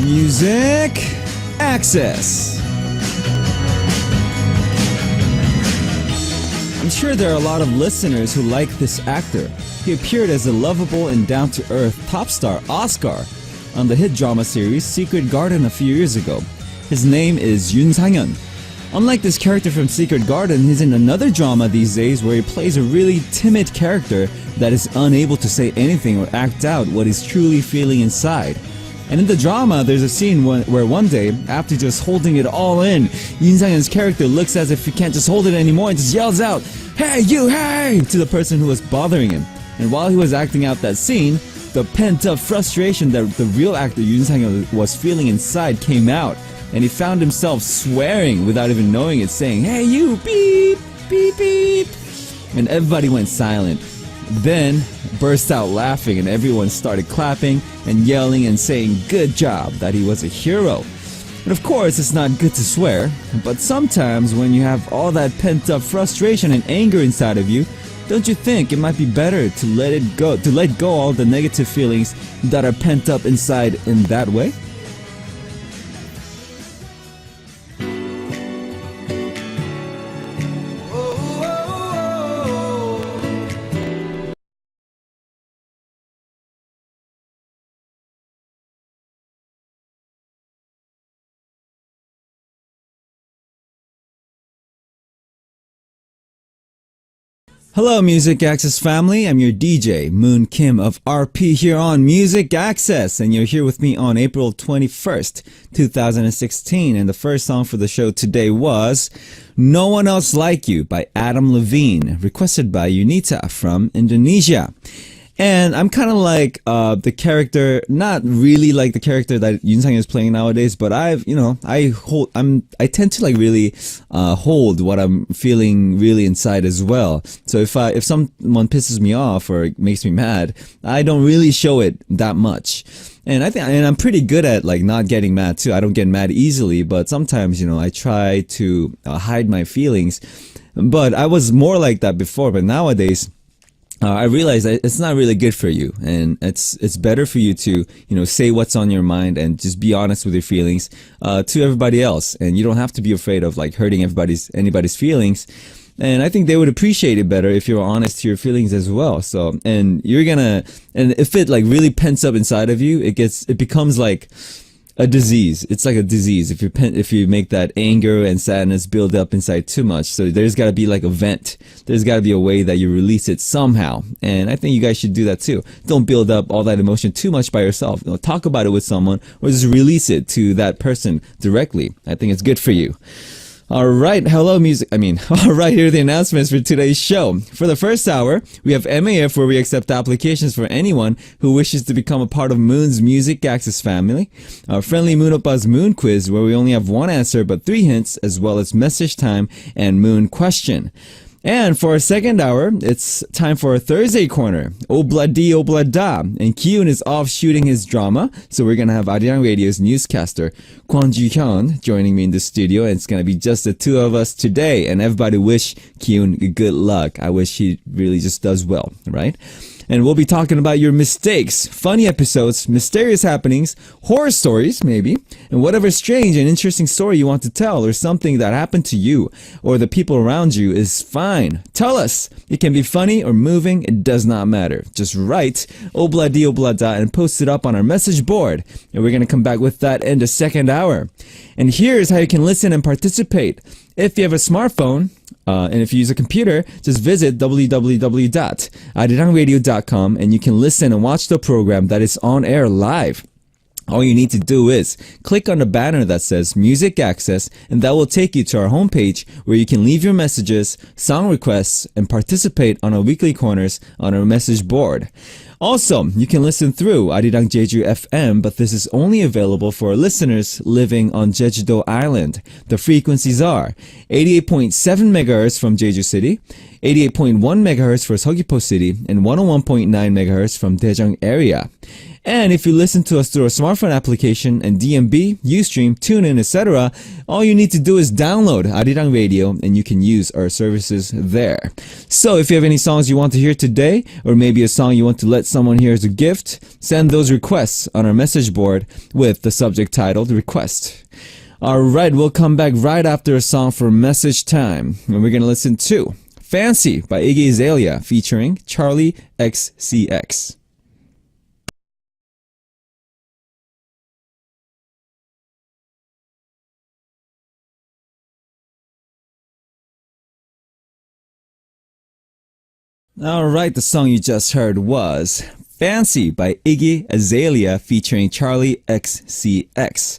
Music Access. I'm sure there are a lot of listeners who like this actor. He appeared as a lovable and down-to-earth pop star Oscar on the hit drama series Secret Garden a few years ago. His name is Yoon Sang-hyun. Unlike this character from Secret Garden, he's in another drama these days where he plays a really timid character that is unable to say anything or act out what he's truly feeling inside. And in the drama, there's a scene where one day, after just holding it all in, Yoon Sang-hyun's character looks as if he can't just hold it anymore and just yells out, "Hey, you, hey!" to the person who was bothering him. And while he was acting out that scene, the pent-up frustration that the real actor Yoon Sang-hyun was feeling inside came out. And he found himself swearing without even knowing it, saying, "Hey, you, beep, beep, beep." And everybody went silent. Then burst out laughing and everyone started clapping and yelling and saying good job, that he was a hero. And of course it's not good to swear, but sometimes when you have all that pent up frustration and anger inside of you, don't you think it might be better to let go all the negative feelings that are pent up inside in that way? Hello Music Access family, I'm your DJ, Moon Kim of RP here on Music Access, and you're here with me on April 21st, 2016, and the first song for the show today was No One Else Like You by Adam Levine, requested by Unita from Indonesia. And I'm kind of like the character, not really like the character that Yoon Sang is playing nowadays, but I tend to like really hold what I'm feeling really inside as well. So if someone pisses me off or makes me mad, I don't really show it that much. And I'm pretty good at like not getting mad too. I don't get mad easily, but sometimes, I try to hide my feelings. But I was more like that before, but nowadays, I realize that it's not really good for you, and it's better for you to say what's on your mind and just be honest with your feelings to everybody else, and you don't have to be afraid of like hurting anybody's feelings. And I think they would appreciate it better if you're honest to your feelings as well. So and if it like really pents up inside of you, it becomes like a disease. It's like a disease if you make that anger and sadness build up inside too much. So there's got to be like a vent. There's got to be a way that you release it somehow. And I think you guys should do that too. Don't build up all that emotion too much by yourself. Talk about it with someone or just release it to that person directly. I think it's good for you. Alright, alright, here are the announcements for today's show. For the first hour, we have MAF, where we accept applications for anyone who wishes to become a part of Moon's Music Access family. Our friendly Moon Oppa's Moon Quiz, where we only have one answer but 3 hints, as well as message time and Moon Question. And for our second hour, it's time for our Thursday corner, Obladi Oblada, and Kyun is off shooting his drama, so we're gonna have Arirang Radio's newscaster, Kwon Ji-hyun, joining me in the studio, and it's gonna be just the two of us today, and everybody wish Kyun good luck. I wish he really just does well, right? And we'll be talking about your mistakes, funny episodes, mysterious happenings, horror stories, maybe, and whatever strange and interesting story you want to tell, or something that happened to you or the people around you is fine. Tell us. It can be funny or moving. It does not matter. Just write Obladi Oblada and post it up on our message board. And we're going to come back with that in the second hour. And here's how you can listen and participate. If you have a smartphone, and if you use a computer, just visit www.arirangradio.com and you can listen and watch the program that is on air live. All you need to do is click on the banner that says Music Access, and that will take you to our homepage where you can leave your messages, song requests, and participate on our weekly corners on our message board. Also, you can listen through Arirang Jeju FM, but this is only available for listeners living on Jeju-do Island. The frequencies are 88.7 MHz from Jeju City, 88.1 MHz for Seogwipo City, and 101.9 MHz from Daejeong area. And if you listen to us through a smartphone application and DMB, Ustream, TuneIn, etc., all you need to do is download Arirang Radio and you can use our services there. So if you have any songs you want to hear today, or maybe a song you want to let someone here as a gift, send those requests on our message board with the subject titled Request. Alright, we'll come back right after a song for message time. And we're gonna listen to Fancy by Iggy Azalea featuring Charlie XCX. Alright, the song you just heard was Fancy by Iggy Azalea featuring Charlie XCX.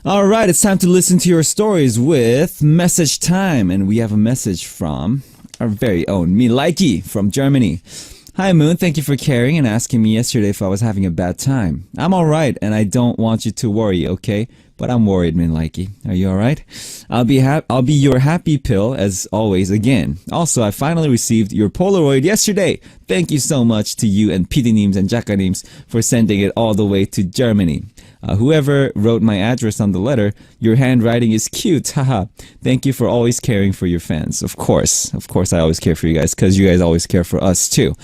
Alright, it's time to listen to your stories with Message Time. And we have a message from our very own Milaiki from Germany. Hi Moon, thank you for caring and asking me yesterday if I was having a bad time. I'm alright and I don't want you to worry, okay? But I'm worried, Minlaiki. Are you alright? I'll be your happy pill as always again. Also, I finally received your Polaroid yesterday. Thank you so much to you and PDnims and Jakanims for sending it all the way to Germany. Whoever wrote my address on the letter, your handwriting is cute, haha. Thank you for always caring for your fans. Of course, I always care for you guys because you guys always care for us too.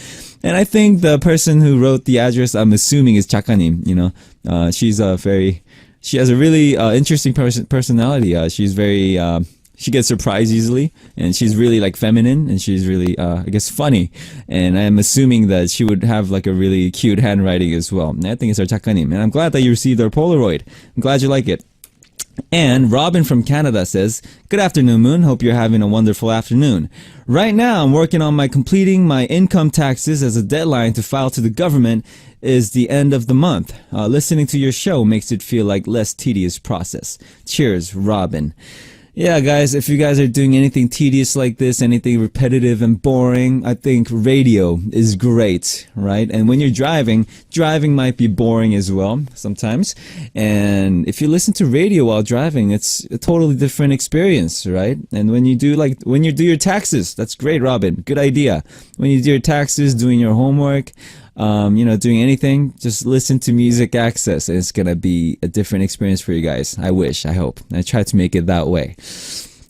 And I think the person who wrote the address, I'm assuming, is Chakanim. She has a really interesting personality. She's very she gets surprised easily, and she's really like feminine, and she's really I guess funny. And I'm assuming that she would have like a really cute handwriting as well. And I think it's our Chakanim, and I'm glad that you received our Polaroid. I'm glad you like it. And Robin from Canada says, good afternoon, Moon. Hope you're having a wonderful afternoon. Right now, I'm working on completing my income taxes, as a deadline to file to the government is the end of the month. Listening to your show makes it feel like less tedious process. Cheers, Robin. Yeah, guys, if you guys are doing anything tedious like this, anything repetitive and boring, I think radio is great, right? And when you're driving might be boring as well sometimes. And if you listen to radio while driving, it's a totally different experience, right? And when you do your taxes, that's great, Robin. Good idea. When you do your taxes, doing your homework, doing anything, just listen to Music Access, and it's gonna be a different experience for you guys. I hope. I try to make it that way.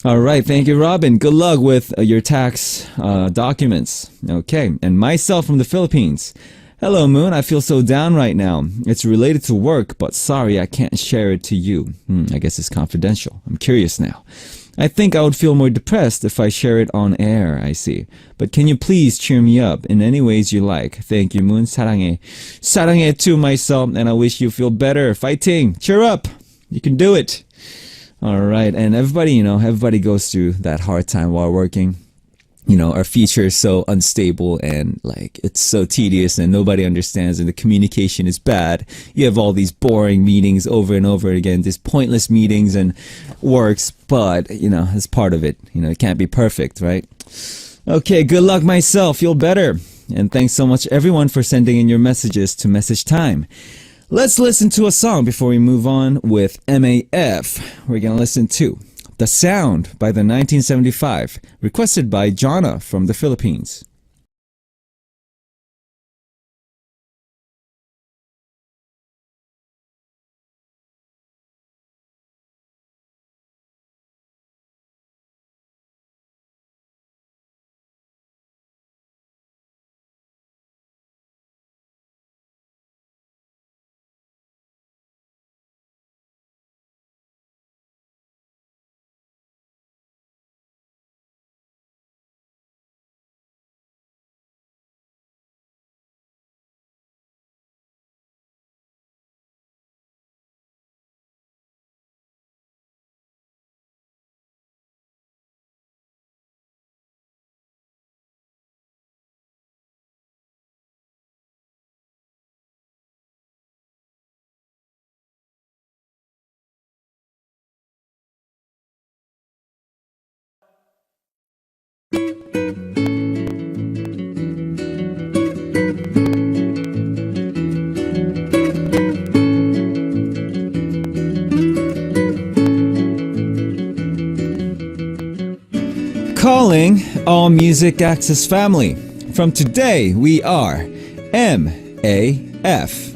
Alright, thank you, Robin. Good luck with your tax documents. Okay, and myself from the Philippines. Hello, Moon. I feel so down right now. It's related to work, but sorry I can't share it to you. I guess it's confidential. I'm curious now. I think I would feel more depressed if I share it on air, I see. But can you please cheer me up in any ways you like? Thank you, Moon. 사랑해. 사랑해 to myself, and I wish you feel better. Fighting. Cheer up. You can do it. Alright, and everybody goes through that hard time while working. Our future is so unstable, and like it's so tedious, and nobody understands, and the communication is bad. You have all these boring meetings over and over again, these pointless meetings and works, but it's part of it. It can't be perfect, right? Okay, good luck, myself. Feel better. And thanks so much everyone for sending in your messages to Message Time. Let's listen to a song before we move on with MAF. We're gonna listen to The Sound by the 1975, requested by Jonna from the Philippines. Calling all Music Access family. From today, we are MAF.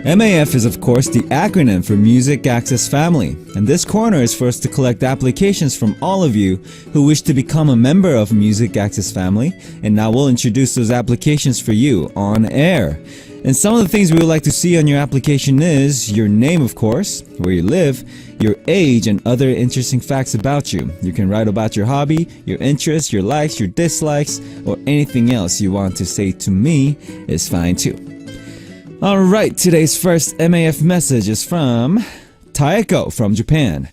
MAF is of course the acronym for Music Access Family, and this corner is for us to collect applications from all of you who wish to become a member of Music Access Family, and now we'll introduce those applications for you on air. And some of the things we would like to see on your application is your name, of course, where you live, your age, and other interesting facts about you. You can write about your hobby, your interests, your likes, your dislikes, or anything else you want to say to me is fine too. Alright, today's first MAF message is from Taeko from Japan.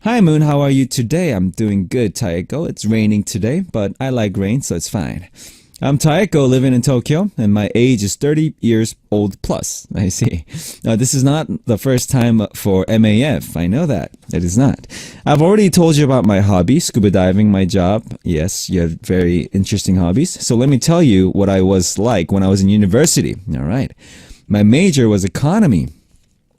Hi Moon, how are you today? I'm doing good, Taeko. It's raining today, but I like rain, so it's fine. I'm Taeko, living in Tokyo, and my age is 30 years old plus. I see. Now, this is not the first time for MAF. I know that. It is not. I've already told you about my hobby, scuba diving, my job. Yes, you have very interesting hobbies. So let me tell you what I was like when I was in university. All right. My major was economy.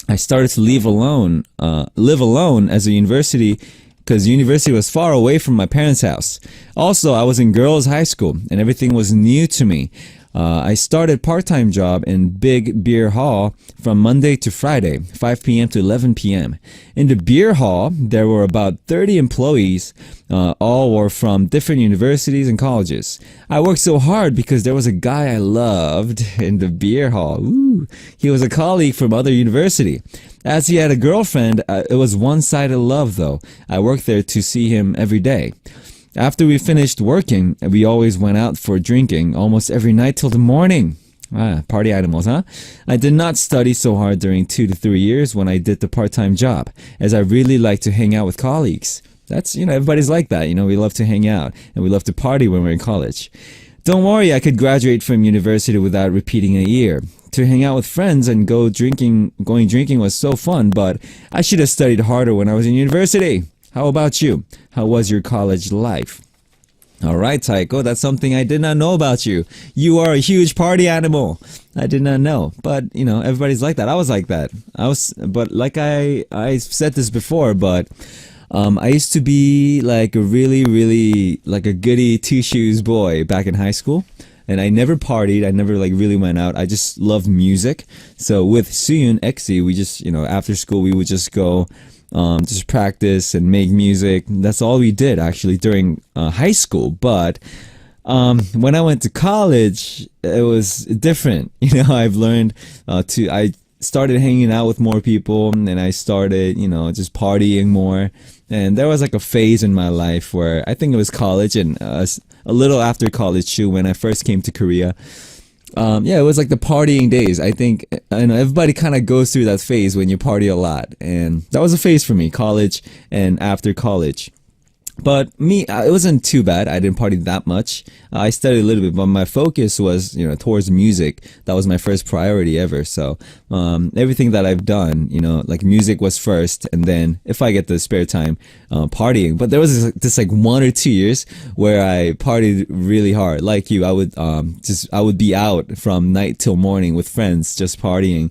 I started to live alone as a university because university was far away from my parents' house. Also, I was in girls' high school and everything was new to me. I started part-time job in Big Beer Hall from Monday to Friday, 5 p.m. to 11 p.m. In the beer hall, there were about 30 employees. All were from different universities and colleges. I worked so hard because there was a guy I loved in the beer hall. Ooh, he was a colleague from other university. As he had a girlfriend, it was one-sided love though. I worked there to see him every day. After we finished working, we always went out for drinking almost every night till the morning. Party animals, huh? I did not study so hard during 2 to 3 years when I did the part-time job, as I really like to hang out with colleagues. That's, everybody's like that. We love to hang out and we love to party when we're in college. Don't worry, I could graduate from university without repeating a year. To hang out with friends and going drinking was so fun, but I should have studied harder when I was in university. How about you? How was your college life? Alright, Taeko, that's something I did not know about you. You are a huge party animal. I did not know. But, everybody's like that. I was like that. But like I said this before, but I used to be like a really like a goody two-shoes boy back in high school. And I never partied. I never really went out. I just loved music. So with Suyun Exi, we just, after school, we would just go just practice and make music. That's all we did actually during high school. But when I went to college, it was different. I've learned I started hanging out with more people and I started, just partying more. And there was like a phase in my life where I think it was college and a little after college too, when I first came to Korea. It was like the partying days. I think everybody kind of goes through that phase when you party a lot, and that was a phase for me, college and after college. But me, it wasn't too bad. I didn't party that much. I studied a little bit, but my focus was, towards music. That was my first priority ever. So, everything that I've done, like music was first, and then if I get the spare time, partying. But there was this like 1 or 2 years where I partied really hard. Like you, I would be out from night till morning with friends, just partying.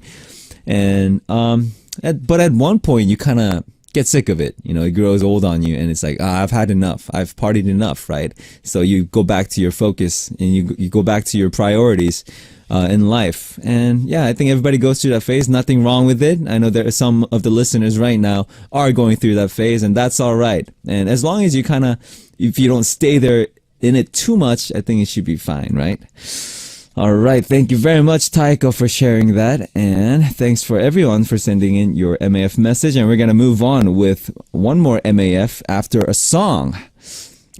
And, but at one point you kind of get sick of it. It grows old on you and it's like, I've had enough. I've partied enough, right? So you go back to your focus and you go back to your priorities in life. And yeah, I think everybody goes through that phase. Nothing wrong with it. I know there are some of the listeners right now are going through that phase, and that's all right. And as long as you if you don't stay there in it too much, I think it should be fine, right? Alright, thank you very much, Taeko, for sharing that, and thanks for everyone for sending in your MAF message, and we're gonna move on with one more MAF after a song.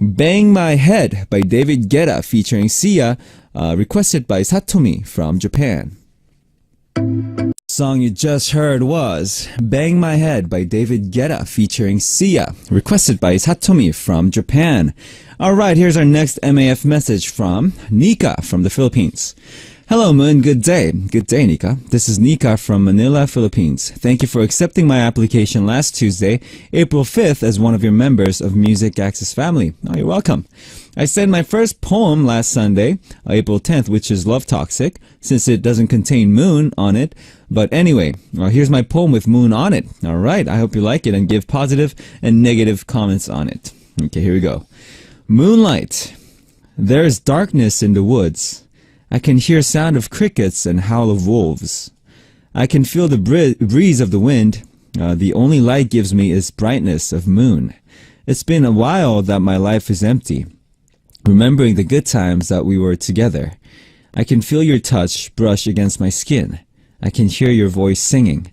Bang My Head by David Guetta featuring Sia, requested by Satomi from Japan. Song you just heard was Bang My Head by David Guetta featuring Sia, requested by Satomi from Japan. Alright, here's our next MAF message from Nika from the Philippines. Hello Moon, good day. Good day, Nika. This is Nika from Manila, Philippines. Thank you for accepting my application last Tuesday, April 5th, as one of your members of Music Access Family. Oh, you're welcome. I sent my first poem last Sunday, April 10th, which is Love Toxic, since it doesn't contain Moon on it. But anyway, here's my poem with Moon on it. Alright, I hope you like it and give positive and negative comments on it. Okay, here we go. Moonlight. There is darkness in the woods. I can hear sound of crickets and howl of wolves. I can feel the breeze of the wind. The only light gives me is brightness of moon. It's been a while that my life is empty, remembering the good times that we were together. I can feel your touch brush against my skin. I can hear your voice singing.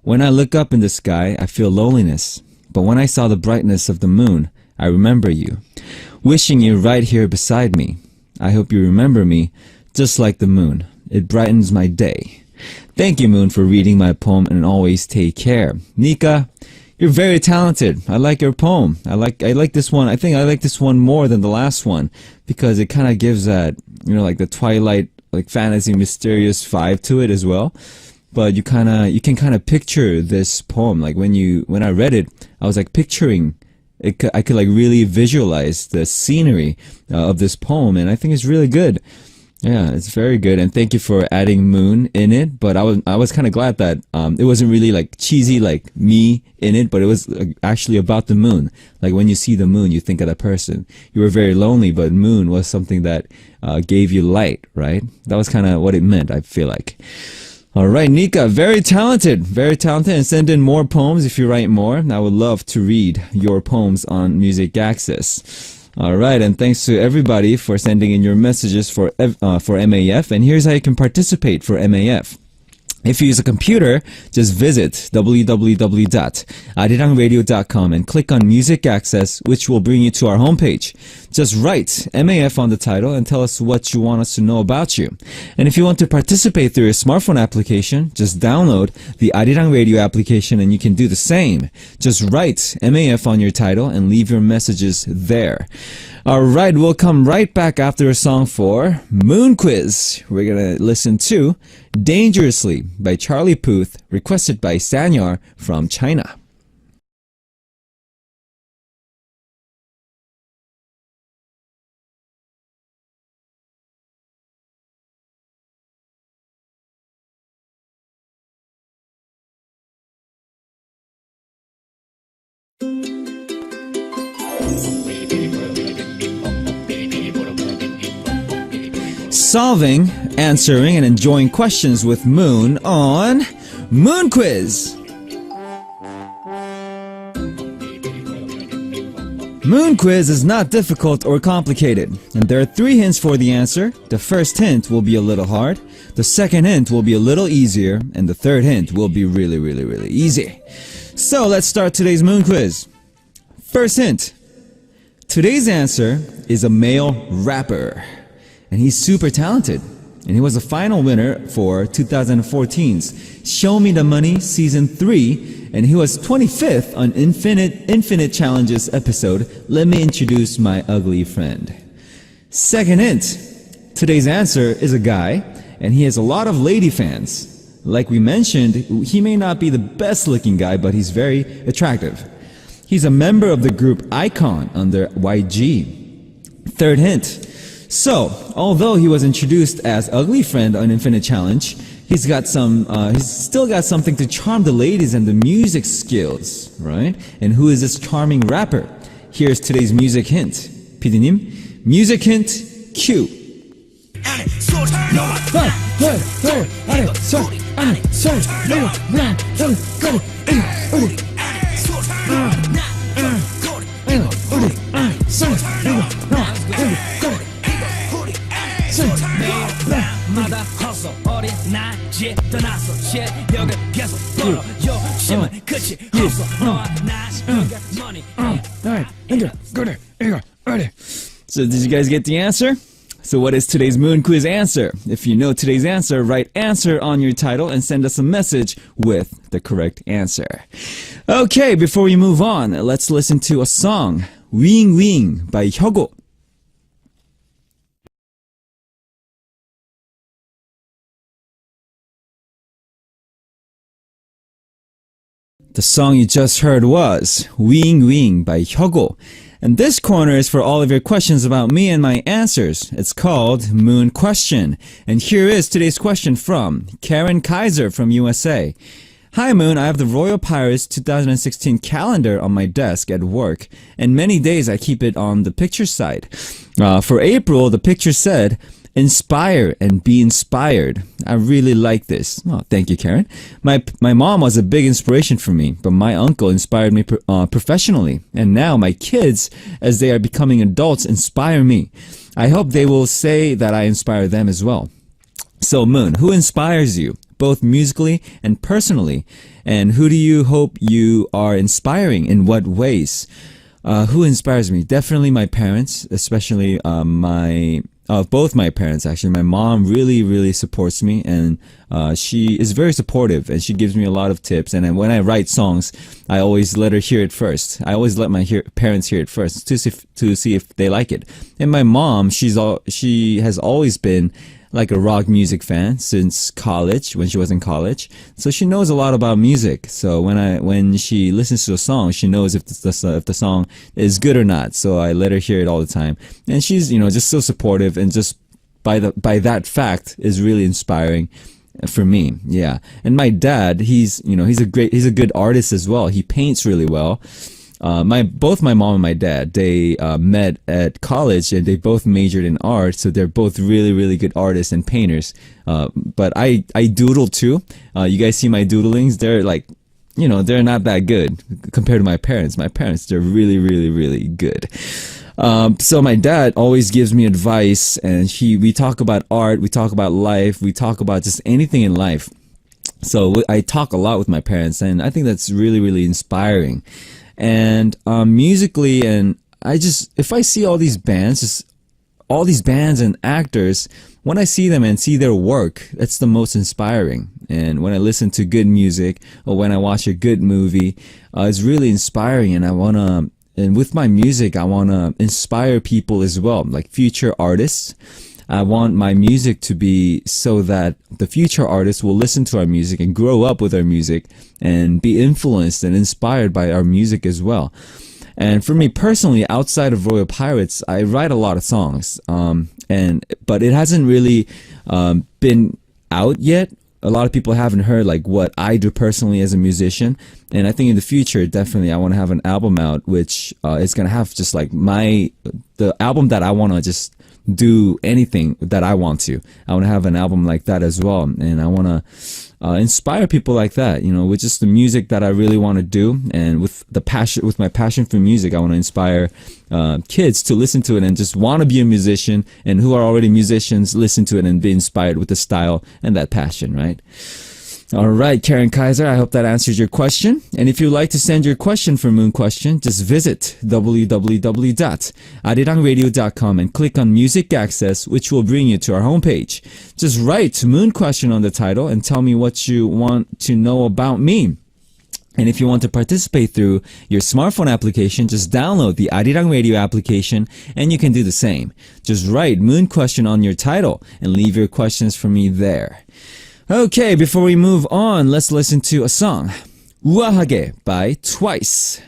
When I look up in the sky, I feel loneliness. But when I saw the brightness of the moon, I remember you, wishing you right here beside me. I hope you remember me, just like the moon. It brightens my day. Thank you, Moon, for reading my poem, and always take care. Nika, you're very talented. I like your poem. I like this one. I think I like this one more than the last one because it kind of gives that, like the Twilight, like fantasy, mysterious vibe to it as well. But you can kind of picture this poem. Like when I read it, I was like picturing it. I could like really visualize the scenery of this poem, and I think it's really good. Yeah, it's very good, and thank you for adding moon in it. But I was kind of glad that it wasn't really like cheesy like me in it, but it was actually about the moon. Like when you see the moon, you think of that person. You were very lonely, but moon was something that gave you light, right? That was kind of what it meant, I feel like. All right, Nika, very talented, and send in more poems if you write more. I would love to read your poems on Music Access. All right, and thanks to everybody for sending in your messages for MAF. And here's how you can participate for MAF. If you use a computer, just visit www.arirangradio.com and click on Music Access, which will bring you to our homepage. Just write MAF on the title and tell us what you want us to know about you. And if you want to participate through your smartphone application, just download the Arirang Radio application and you can do the same. Just write MAF on your title and leave your messages there. Alright, we'll come right back after a song for Moon Quiz. We're gonna listen to Dangerously by Charlie Puth, requested by Sanyar from China. Solving, answering, and enjoying questions with Moon on Moon Quiz. Moon Quiz is not difficult or complicated, and there are 3 hints for the answer. The first hint will be a little hard, the second hint will be a little easier, and the third hint will be really, really, really easy. So let's start today's Moon Quiz. First hint. Today's answer is a male rapper. And he's super talented. And he was the final winner for 2014's Show Me the Money Season 3. And he was 25th on Infinite Challenges episode, Let Me Introduce My Ugly Friend. Second hint. Today's answer is a guy, and he has a lot of lady fans. Like we mentioned, he may not be the best looking guy, but he's very attractive. He's a member of the group iKON under YG. Third hint. So, although he was introduced as Ugly Friend on Infinite Challenge, he's still got something to charm the ladies and the music skills, right? And who is this charming rapper? Here's today's music hint. PD님, music hint, cue. So did you guys get the answer? So what is today's Moon Quiz answer? If you know today's answer, write answer on your title and send us a message with the correct answer. Okay, before we move on, let's listen to a song, Wing Wing by Hyogo. The song you just heard was Wing Wing by Hyogo. And this corner is for all of your questions about me and my answers. It's called Moon Question. And here is today's question from Karen Kaiser from USA. Hi Moon, I have the Royal Pirates 2016 calendar on my desk at work, and many days I keep it on the picture side. For April, the picture said, Inspire and be inspired. I really like this. Oh, thank you, Karen. My mom was a big inspiration for me, but my uncle inspired me professionally. And now my kids, as they are becoming adults, inspire me. I hope they will say that I inspire them as well. So, Moon, who inspires you, both musically and personally? And who do you hope you are inspiring? In what ways? Who inspires me? Definitely my parents, especially both my parents actually. My mom really supports me, and she is very supportive, and she gives me a lot of tips. And when I write songs, I always let her hear it first. I always let my parents hear it first to see if they like it. And my mom, she has always been like a rock music fan since college, when she was in college. So she knows a lot about music. So when she listens to a song, she knows if the song is good or not. So I let her hear it all the time. And she's, just so supportive, and just by that fact is really inspiring for me. Yeah. And my dad, he's a good artist as well. He paints really well. Both my mom and my dad, they met at college, and they both majored in art, so they're both really good artists and painters. But I doodle too. You guys see my doodlings? They're like, they're not that good compared to my parents. My parents, they're really good. So my dad always gives me advice, and we talk about art, we talk about life, we talk about just anything in life. So I talk a lot with my parents, and I think that's really inspiring. And musically, and if I see all these bands and actors, when I see them and see their work, that's the most inspiring. And when I listen to good music, or when I watch a good movie, it's really inspiring. And with my music, I wanna inspire people as well, like future artists. I want my music to be so that the future artists will listen to our music and grow up with our music and be influenced and inspired by our music as well. And for me personally, outside of Royal Pirates, I write a lot of songs, but it hasn't really been out yet. A lot of people haven't heard like what I do personally as a musician, and I think in the future, definitely, I want to have an album out, which is gonna have just like the album that I want to just do anything that I want to. I want to have an album like that as well, and I want to inspire people like that, with just the music that I really want to do, and with my passion for music, I want to inspire kids to listen to it and just want to be a musician, and who are already musicians, listen to it and be inspired with the style and that passion, right? All right, Karen Kaiser, I hope that answers your question. And if you'd like to send your question for Moon Question, just visit www.arirangradio.com and click on Music Access, which will bring you to our homepage. Just write Moon Question on the title and tell me what you want to know about me. And if you want to participate through your smartphone application, just download the Arirang Radio application, and you can do the same. Just write Moon Question on your title and leave your questions for me there. Okay, before we move on, let's listen to a song. 우아하게 by Twice.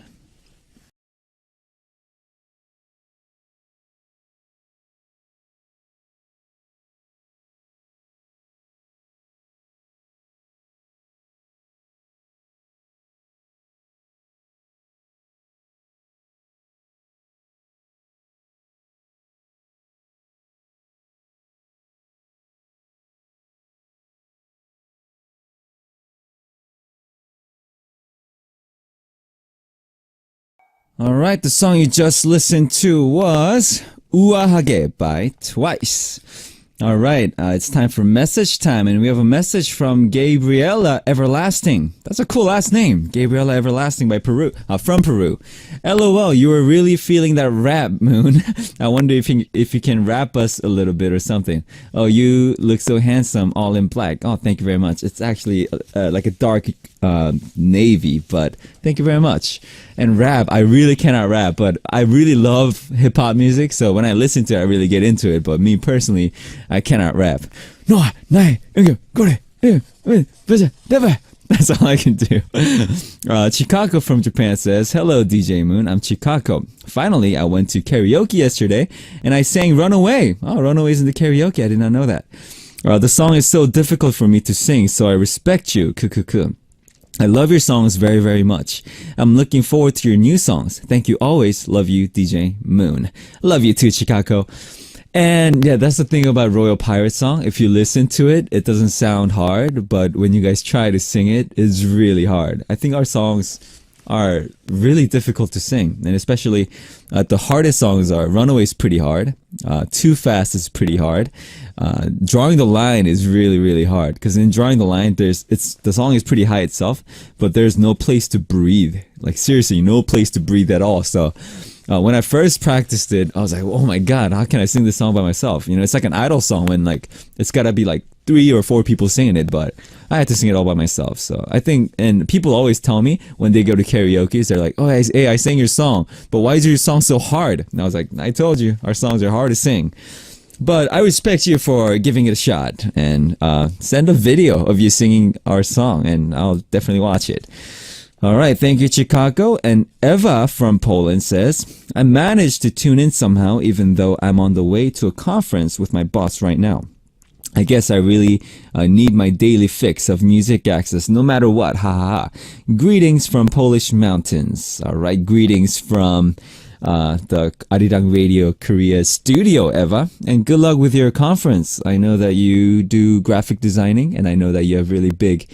Alright, the song you just listened to was 우아하게 by Twice. Alright, it's time for message time, and we have a message from Gabriela Everlasting. That's a cool last name, Gabriela Everlasting from Peru. LOL, you were really feeling that rap, Moon. I wonder if you can rap us a little bit or something. Oh, you look so handsome, all in black. Oh, thank you very much. It's actually like a dark navy, but thank you very much. And rap, I really cannot rap, but I really love hip-hop music, so when I listen to it, I really get into it. But me personally, I cannot rap. That's all I can do. Chikako from Japan says, hello DJ Moon, I'm Chikako. Finally, I went to karaoke yesterday, and I sang Runaway. Oh, Runaway's in the karaoke, I did not know that. The song is so difficult for me to sing, so I respect you. I love your songs very, very much. I'm looking forward to your new songs. Thank you always. Love you, DJ Moon. Love you too, Chicago. And yeah, that's the thing about Royal Pirate song. If you listen to it, it doesn't sound hard, but when you guys try to sing it, it's really hard. I think our songs are really difficult to sing, and especially the hardest songs are Runaway is pretty hard, Too Fast is pretty hard, Drawing the Line is really really hard because in Drawing the Line, the song is pretty high itself, but there's no place to breathe. Like seriously, no place to breathe at all. So when I first practiced it, I was like, oh my god, how can I sing this song by myself? You know, it's like an idol song when like it's gotta be like 3 or 4 people singing it, but I had to sing it all by myself. So I think, and people always tell me when they go to karaoke, they're like, oh, hey, I sang your song, but why is your song so hard? And I was like, I told you, our songs are hard to sing. But I respect you for giving it a shot, and send a video of you singing our song, and I'll definitely watch it. All right, thank you, Chicago. And Eva from Poland says, I managed to tune in somehow, even though I'm on the way to a conference with my boss right now. I guess I really need my daily fix of music access no matter what. Ha ha ha. Greetings from Polish mountains. All right, greetings from the Arirang Radio Korea studio, Eva. And good luck with your conference. I know that you do graphic designing, and I know that you have really big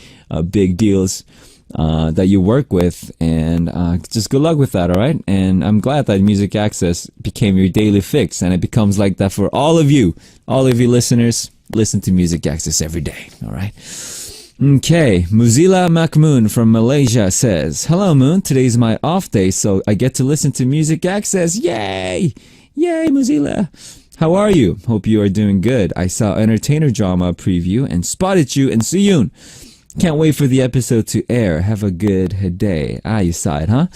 deals that you work with, and just good luck with that. All right, and I'm glad that music access became your daily fix, and it becomes like that for all of you listeners. Listen to music access every day. All right. Okay, Muzila Makmoon from Malaysia says, hello Moon, today's my off day, so I get to listen to music access. Yay, Muzila. How are you? Hope you are doing good. I saw Entertainer Drama preview and spotted you in Suyun. Can't wait for the episode to air. Have a good day. You saw it, huh?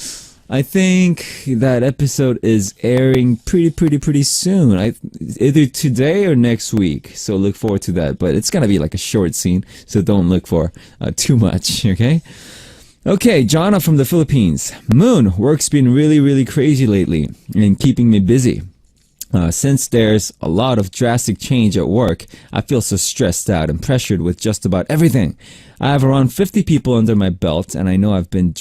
I think that episode is airing pretty soon. Either today or next week. So look forward to that. But it's gonna be like a short scene, so don't look for too much, okay? Okay, Jana from the Philippines. Moon, work's been really crazy lately and keeping me busy. Since there's a lot of drastic change at work, I feel so stressed out and pressured with just about everything. I have around 50 people under my belt, and I know I've been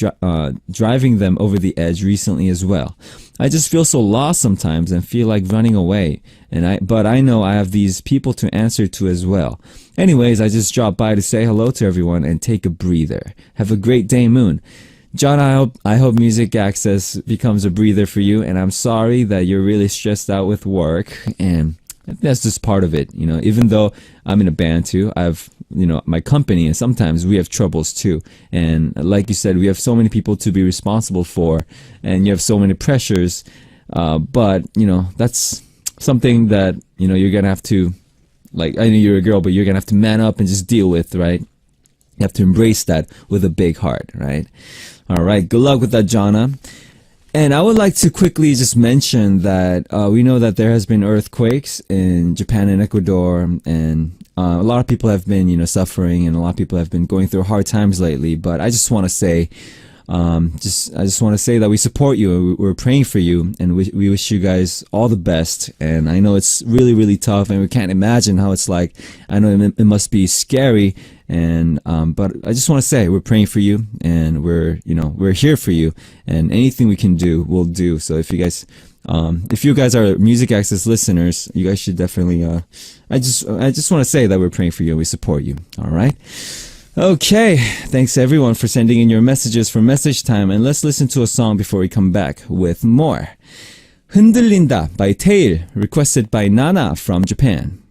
driving them over the edge recently as well. I just feel so lost sometimes and feel like running away, but I know I have these people to answer to as well. Anyways, I just dropped by to say hello to everyone and take a breather. Have a great day, Moon. John, I hope Music Access becomes a breather for you, and I'm sorry that you're really stressed out with work, and that's just part of it. You know, even though I'm in a band too, I have, you know, my company, and sometimes we have troubles too. And like you said, we have so many people to be responsible for, and you have so many pressures. But you know, that's something that, you know, you're gonna have to, like, I know you're a girl, but you're gonna have to man up and just deal with, right? You have to embrace that with a big heart, right? All right, good luck with that, Jana. And I would like to quickly just mention that we know that there has been earthquakes in Japan and Ecuador, and a lot of people have been, you know, suffering, and a lot of people have been going through hard times lately. But I just want to say, I just want to say that we support you. We're praying for you, and we wish you guys all the best. And I know it's really tough, and we can't imagine how it's like. I know it must be scary, and but I just want to say we're praying for you, and we're here for you, and anything we can do, we'll do. So if you guys are Music Access listeners, you guys should definitely. I just want to say that we're praying for you and we support you. All right. Okay, thanks everyone for sending in your messages for message time, and let's listen to a song before we come back with more. 흔들린다 by Tail, requested by Nana from Japan.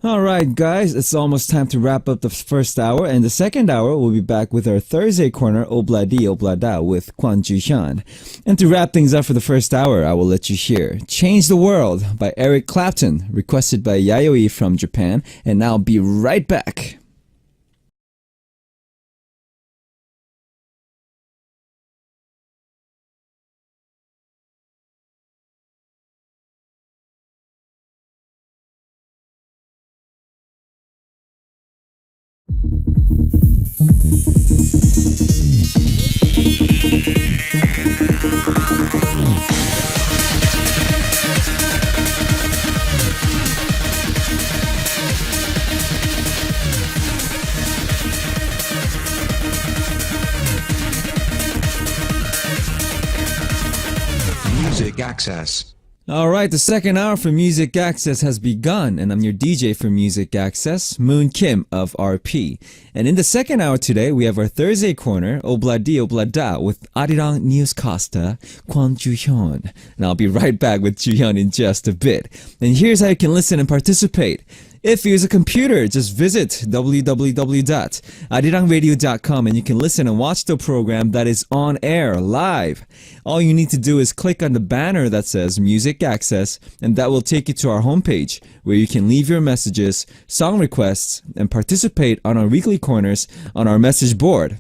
Alright guys, it's almost time to wrap up the first hour, and the second hour we'll be back with our Thursday corner Obladi Oblada with Kwan Ju-hyun. And to wrap things up for the first hour, I will let you hear Change the World by Eric Clapton, requested by Yayoi from Japan, and I'll be right back. Music Access. All right, the second hour for Music Access has begun, and I'm your DJ for Music Access, Moon Kim of RP. And in the second hour today, we have our Thursday corner, Obladi Oblada, with Arirang newscaster Kwon Ju-hyun. And I'll be right back with Ju-hyun in just a bit. And here's how you can listen and participate. If you use a computer, just visit www.arirangradio.com and you can listen and watch the program that is on air live. All you need to do is click on the banner that says Music Access, and that will take you to our homepage where you can leave your messages, song requests, and participate on our weekly corners on our message board.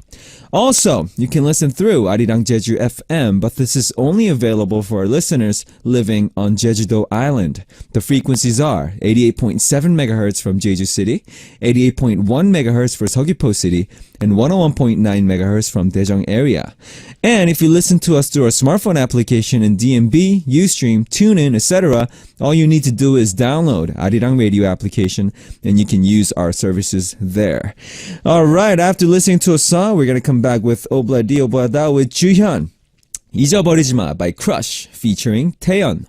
Also, you can listen through Arirang Jeju FM, but this is only available for our listeners living on Jeju-do Island. The frequencies are 88.7 MHz from Jeju City, 88.1 MHz for Seogwipo City, and 101.9 MHz from Daejeong area. And if you listen to us through our smartphone application in DMB, Ustream, TuneIn, etc., all you need to do is download Arirang Radio application and you can use our services there. Alright, after listening to a song, we're going to come back with Obladi Oblada with Ju-hyun. 잊어버리지 마 by Crush featuring Taeyeon.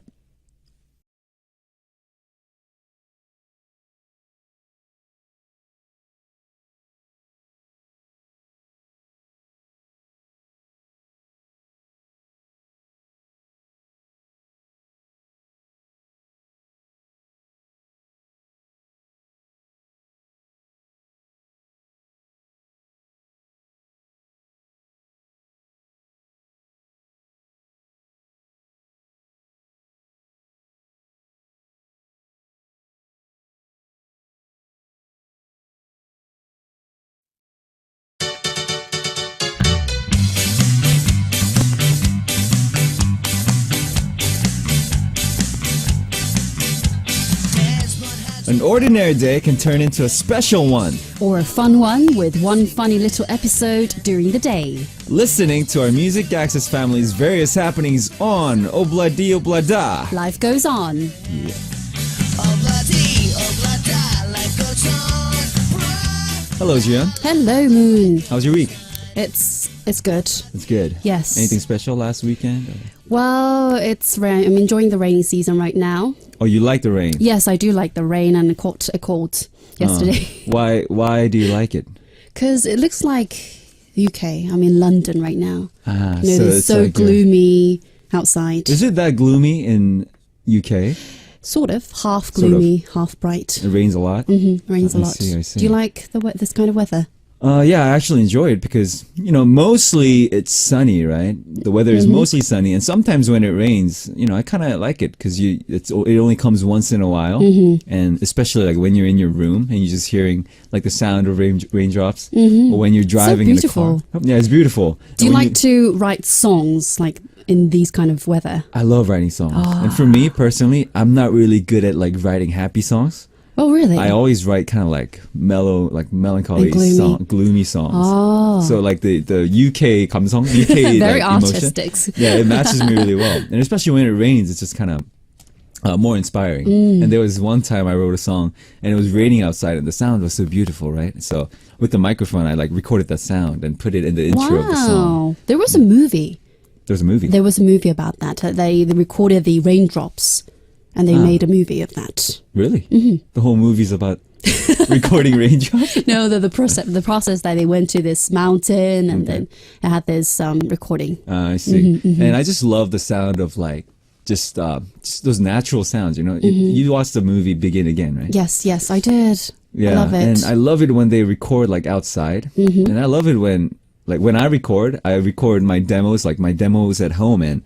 An ordinary day can turn into a special one. Or a fun one with one funny little episode during the day. Listening to our Music Access family's various happenings on Obladi Oblada. Life goes on. Hello, Jian. Hello, Moon. How's your week? It's good. It's good. Yes. Anything special last weekend? Well, it's rain. I'm enjoying the rainy season right now. Oh, you like the rain? Yes, I do like the rain, and I caught a cold yesterday. Why do you like it? Because it looks like UK. I'm in London right now. Ah, You know, it's so like gloomy outside. Is it that gloomy in UK? Sort of. Half Sort of. gloomy, half bright. It rains a lot? Rains a I lot. see, I see. Do you like this kind of weather? Yeah, I actually enjoy it because, you know, mostly it's sunny, right? The weather is mostly sunny, and sometimes when it rains, you know, I kind of like it because it only comes once in a while, and especially like when you're in your room and you're just hearing like the sound of raindrops, or when you're driving in the car. beautiful. Yeah, it's beautiful. Do you And when like to write songs like in these kind of weather? I love writing songs, and for me personally, I'm not really good at like writing happy songs. Oh, really? I always write kind of like mellow, like melancholy, And gloomy. gloomy songs. Oh. So like the UK 감성, UK Very like, emotion. artistic. Yeah, it matches me really well, and especially when it rains, it's just kind of more inspiring. And there was one time I wrote a song, and it was raining outside, and the sound was so beautiful, right? So with the microphone, I like recorded that sound and put it in the intro of the song. Wow. There was a movie. There was a movie. There was a movie about that. They recorded the raindrops and they made a movie of that. Really? The whole movie's about recording raindrops? No, the process that they went to this mountain and then it had this recording. I see. And I just love the sound of like just those natural sounds, you know. You watched the movie Begin Again, right? Yes, I did. Yeah, I love it. and I love it when they record like outside, and I love it when I record my demos, like my demos at home, and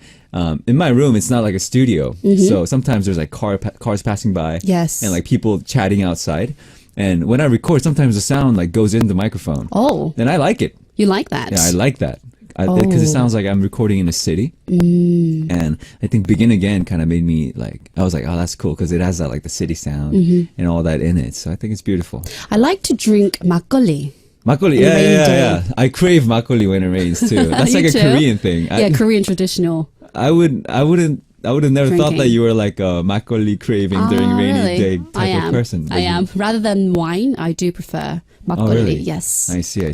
in my room it's not like a studio, so sometimes there's like cars passing by, Yes. and like people chatting outside, and when I record, sometimes the sound like goes in the microphone. Oh, And I like it. you like that? Yeah, I like that. Because it Oh. sounds like I'm recording in a city. And I think Begin Again kind of made me like, I was like, oh, that's cool because it has that like the city sound and all that in it. So I think it's beautiful. I like to drink makgeolli. Makgeolli, on a rainy day. yeah. I crave makgeolli when it rains too. That's You like a too? Korean thing. Yeah, Korean traditional. I would have never thought that Drinking. you were like a makgeolli craving during rainy Really? day type I am. of person. I am. Rather than wine, I do prefer makgeolli. really? Yes. I see.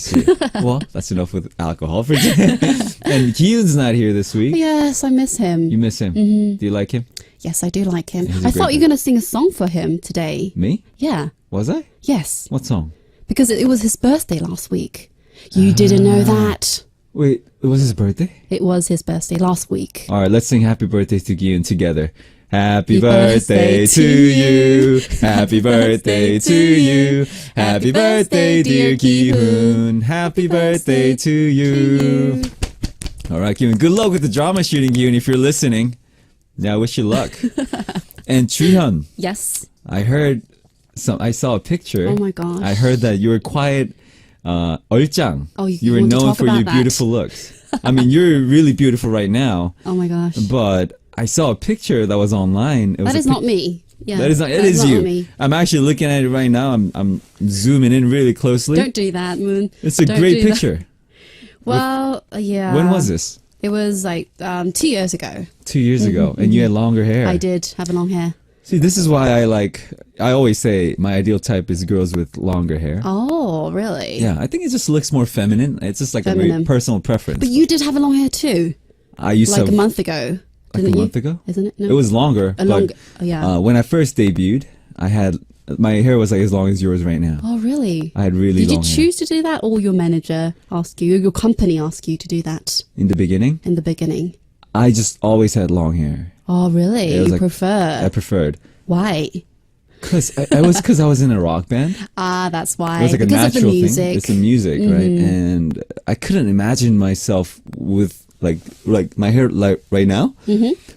Well, that's enough with alcohol for today. And Hyun's not here this week. Yes, I miss him. You miss him. Do you like him? Yes, I do like him. He's a I great thought you were going to sing a song for him today. Me? Yeah. Was I? Yes. What song? Because it was his birthday last week. You didn't know that. Wait, it was his birthday? It was his birthday last week. All right, let's sing Happy Birthday to Hyun together. Happy Happy birthday birthday to to you. you. Happy birthday to you. Happy birthday, dear Ki-hoon. Happy birthday to you. All right, Ki-hoon. Good luck with the drama shooting, Ki-hoon, if you're listening. Yeah, I wish you luck. And Chuhyun, Yes. I saw a picture. Oh my gosh. I heard that you were quiet, 얼짱. Oh, you were want to known talk for about your that? beautiful looks. I mean, you're really beautiful right now, Oh my gosh. but I saw a picture that was online. It was That a is not me. Yeah. That is not. It that is not you. me. I'm actually looking at it right now. I'm zooming in really closely. Don't do that, Moon. It's a Don't great do that. picture. Well, yeah. When was this? It was like 2 years ago. 2 years ago, and you had longer hair. I did have long hair. See, this is why I always say my ideal type is girls with longer hair. Oh, really? Yeah, I think it just looks more feminine. It's just like a very Feminine. personal preference. But you did have long hair too, I used like to a month ago. like didn't a you? month ago. Isn't it? No. It was longer. a but, long. Yeah. when I first debuted, I had my hair was like as long as yours right now. Oh, really? I had really Did you long hair choose to do that, or your manager asked you, your company asked you to do that in the beginning. in the beginning? I just always had long hair. Oh, really? It was You like- prefer? I preferred. Why? Because I was in a rock band. Ah, that's why. It was like a because of the natural music. thing. It's the music, right? And I couldn't imagine myself with like my hair like right now.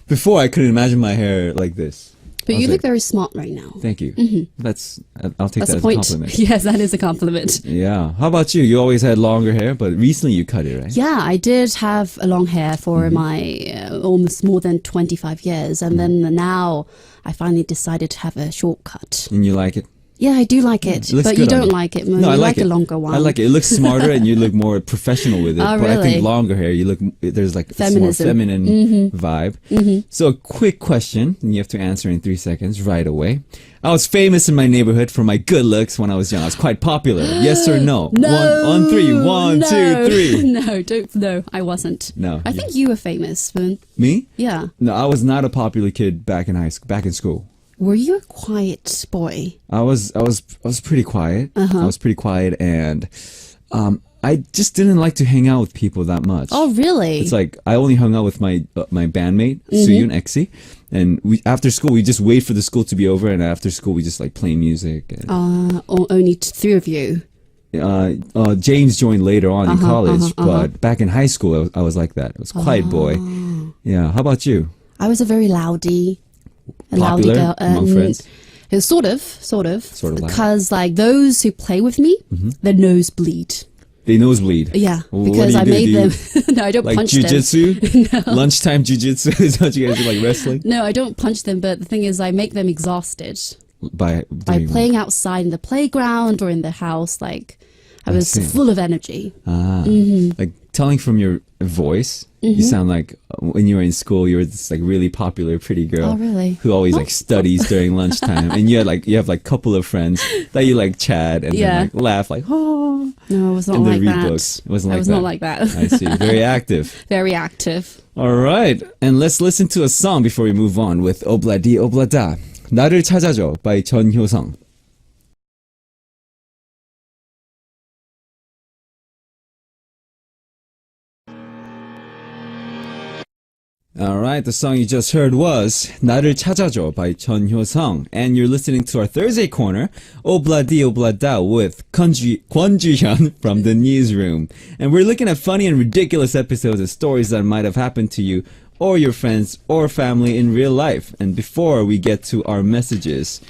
Before I couldn't imagine my hair like this. But I was you like, look very smart right now. Thank you. That's I'll take That's that the as a point. compliment. Yes, that is a compliment. Yeah. How about you? You always had longer hair, but recently you cut it, right? Yeah, I did have a long hair for my almost more than 25 years. And then now I finally decided to have a shortcut. And you like it? Yeah, I do like it. It looks But you good on don't you. like it, Moon. No, I you like like it. a longer one. I like it. It looks smarter and you look more professional with it. Oh, But I think really? longer hair, you look there's like a more Feminism. feminine vibe. So a quick question, and you have to answer in 3 seconds right away. I was famous in my neighborhood for my good looks when I was young. I was quite popular. Yes or no? No. On three. One, no. two, three. No, don't. No, I wasn't. No. I think you were famous, Moon. Me? Yeah. No, I was not a popular kid back in back in school. Were you a quiet boy? I was pretty quiet. I was pretty quiet, and I just didn't like to hang out with people that much. Oh, really? It's like I only hung out with my bandmate Suyun Exi, and we after school we just wait for the school to be over, and after school we just like play music. And, Only three of you. James joined later on in college, but back in high school I was like that. I was a quiet boy. Yeah. How about you? I was a very loudy Popular girl. among friends? It was sort of. Sort of loud. Because like those who play with me, their nose bleed. They nosebleed. Yeah, What because do you I do? made Do you- them. No, I don't Like punch them. jujitsu, lunchtime jujitsu is what you guys do, like wrestling. No, I don't punch them. But the thing is, I make them exhausted By by doing playing outside in the playground or in the house. Like I was see. full of energy. like telling from your voice, you sound like when you were in school, you were this like really popular pretty girl. Oh, really? Who always like studies during lunchtime, and you have like couple of friends that you like chat and Yeah. then like laugh like oh, No, I was not and then like read that. books. It wasn't I like was that. not like that. I see. Very active. Very active. All right, and let's listen to a song before we move on with Obladi Oblada. 나를 찾아줘 by 전효성. Alright, the song you just heard was 나를 찾아줘 by 전효성, and you're listening to our Thursday corner, Obladi Oblada with Kwonjuhyun from the newsroom. And we're looking at funny and ridiculous episodes of stories that might have happened to you or your friends or family in real life. And before we get to our messages,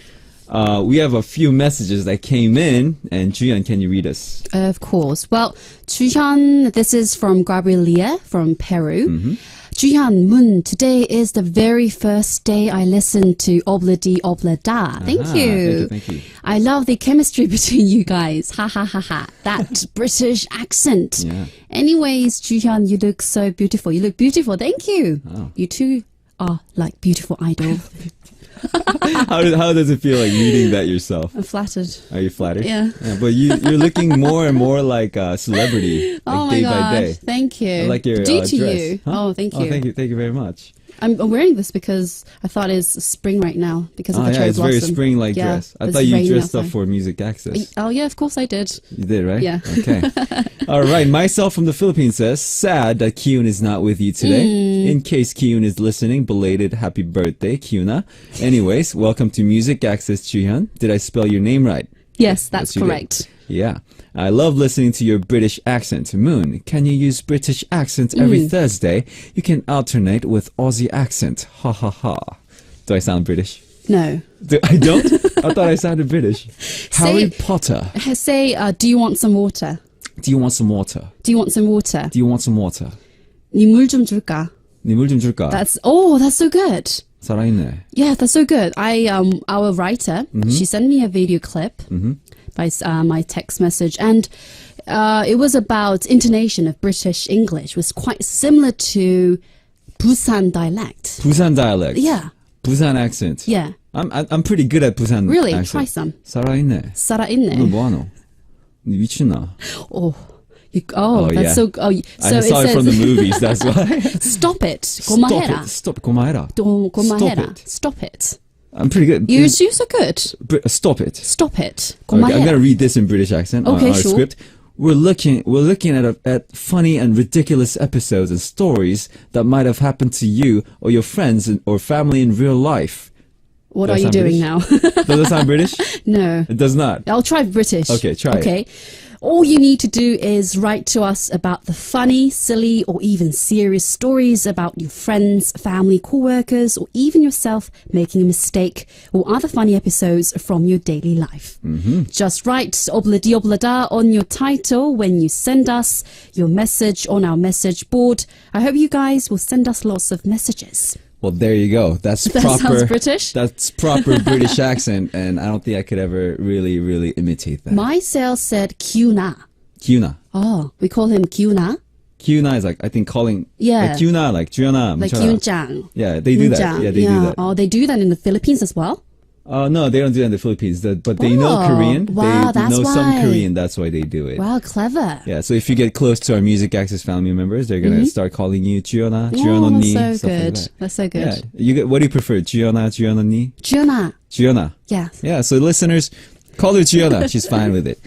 we have a few messages that came in, and Juhyun, can you read us? Of course. Well, Chuhyun, this is from Gabrielia from Peru. Juhyun, Moon, today is the very first day I listened to Obladi Oblada. Thank you. Thank you. I love the chemistry between you guys. Ha ha ha ha. That British accent. Yeah. Anyways, Juhyun, you look so beautiful. You look beautiful. Thank you. Oh. You two are like beautiful idol. How does it feel like reading that yourself? I'm flattered. Are you flattered? Yeah. But you're looking more and more like a celebrity, like Oh my day god. by day. Thank you. I like your Due to dress. you. Huh? Oh, thank you. Oh, thank you very much. I'm wearing this because I thought it's spring right now because of Oh the yeah, cherry it's blossom. very spring-like Yeah, dress. I it's thought you raining dressed up outside. for Music Access. Oh yeah, of course I did. You did, right? Yeah. Okay. All right. Myself from the Philippines says, sad that Kyun is not with you today. In case Kyun is listening, belated happy birthday, Kyuna. Anyways, welcome to Music Access, Juhyun. Did I spell your name right? Yes, that's Yes, you did. correct. Yeah. I love listening to your British accent. Moon, can you use British accent every Thursday? You can alternate with Aussie accent. Ha ha ha. Do I sound British? No. I don't? I thought I sounded British. Harry Potter. Say, do you want some water? Do you want some water? Do you want some water? Do you want some water? 니 물 좀 줄까? 네 물 좀 줄까? That's so good. 살아있네. Yeah, that's so good. Our writer, she sent me a video clip by my text message, and it was about intonation of British English. It was quite similar to Busan dialect. 부산 dialect. Yeah, 부산 accent. yeah. I'm pretty good at 부산 Really? accent. Try some. 살아있네. 살아있네. 너 뭐하노? 너 미쳤나? Oh, Oh, that's yeah. so. Oh, so I saw it says, from the movies, that's why. Stop it. Stop 고마해라. it. Stop. 고마해라. 고마해라. Stop it. Stop it. I'm pretty good. You're so good. Stop it. Stop it. Okay, I'm 고마해라. gonna read this in British accent on Okay, our sure. script. We're looking at funny and ridiculous episodes and stories that might have happened to you or your friends or family in real life. What Does are that you sound doing British? now? Does it sound British? No. It does not. I'll try British. Okay, try it. Okay. All you need to do is write to us about the funny, silly, or even serious stories about your friends, family, co-workers, or even yourself making a mistake, or other funny episodes from your daily life. Just write obladi oblada on your title when you send us your message on our message board. I hope you guys will send us lots of messages. Well, there you go. That's That proper. sounds British. That's proper British accent, and I don't think I could ever really imitate that. My sales said Kyuna. Kyuna. Oh, we call him Kyuna. Kyuna is like, I think calling. Yeah. Like Kyuna, like Juana. Like Michara. Kyunjang. Yeah, they do that. Kyunjang. Yeah, they do that. Oh, they do that in the Philippines as well? No, they don't do that in the Philippines, but they know Oh, Korean. wow, they that's know some why. Korean, that's why they do it. Wow, clever. Yeah, so if you get close to our Music Access family members, they're gonna start calling you Jiona, Oh, Jiona ni, that's so stuff like good. that. That's so good. Yeah, you get, what do you prefer, Jiona, Jiona ni, Jiona. Jiona? Yeah. Yeah, so listeners, call her Jiona. She's fine with it.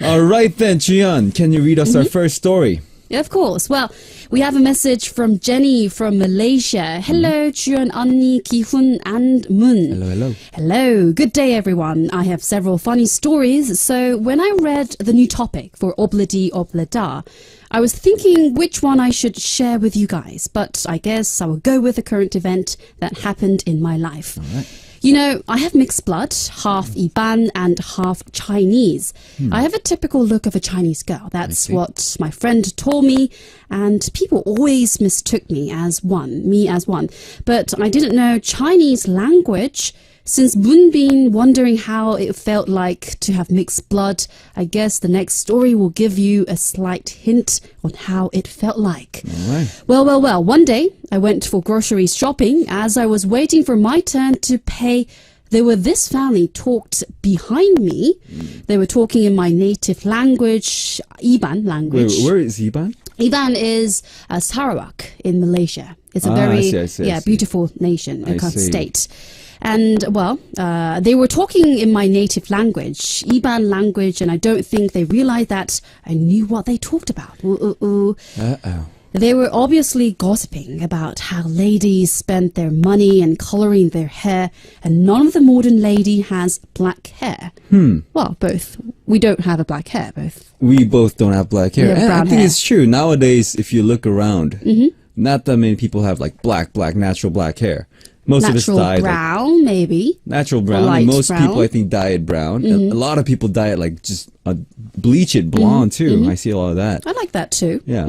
All right then, Jion, can you read us our first story? Yeah, of course. Well, we have a message from Jenny from Malaysia. Hello, Jion, Anni, Ki-hun, and Moon. Hello. Hello. Good day, everyone. I have several funny stories. So when I read the new topic for Obladi Oblada, I was thinking which one I should share with you guys, but I guess I will go with the current event that happened in my life. All right. You know, I have mixed blood, half Iban and half Chinese. I have a typical look of a Chinese girl. That's see. what my friend told me, and people always mistook me as one. But I didn't know Chinese language. Since Moonbeam wondering how it felt like to have mixed blood, I guess the next story will give you a slight hint on how it felt like. All right. Well. One day, I went for groceries shopping. As I was waiting for my turn to pay, there were this family talked behind me. They were talking in my native language, Iban language. Wait, where is Iban? Iban is Sarawak in Malaysia. It's a Ah, very I see. beautiful nation, I see. state. And, well, they were talking in my native language, Iban language, and I don't think they realized that I knew what they talked about. Uh-oh. They were obviously gossiping about how ladies spend their money and coloring their hair, and none of the modern lady has black hair. Well, both. We don't have a black hair, both. We both don't have black hair. We have And I brown think hair. it's true. Nowadays, if you look around, not that many people have like black, natural black hair. Most of us Natural dyed like, brown, maybe. natural brown. light And most brown. people, I think, dye it brown. A lot of people dye it like just a bleach it blonde too. I see a lot of that. I like that too. Yeah.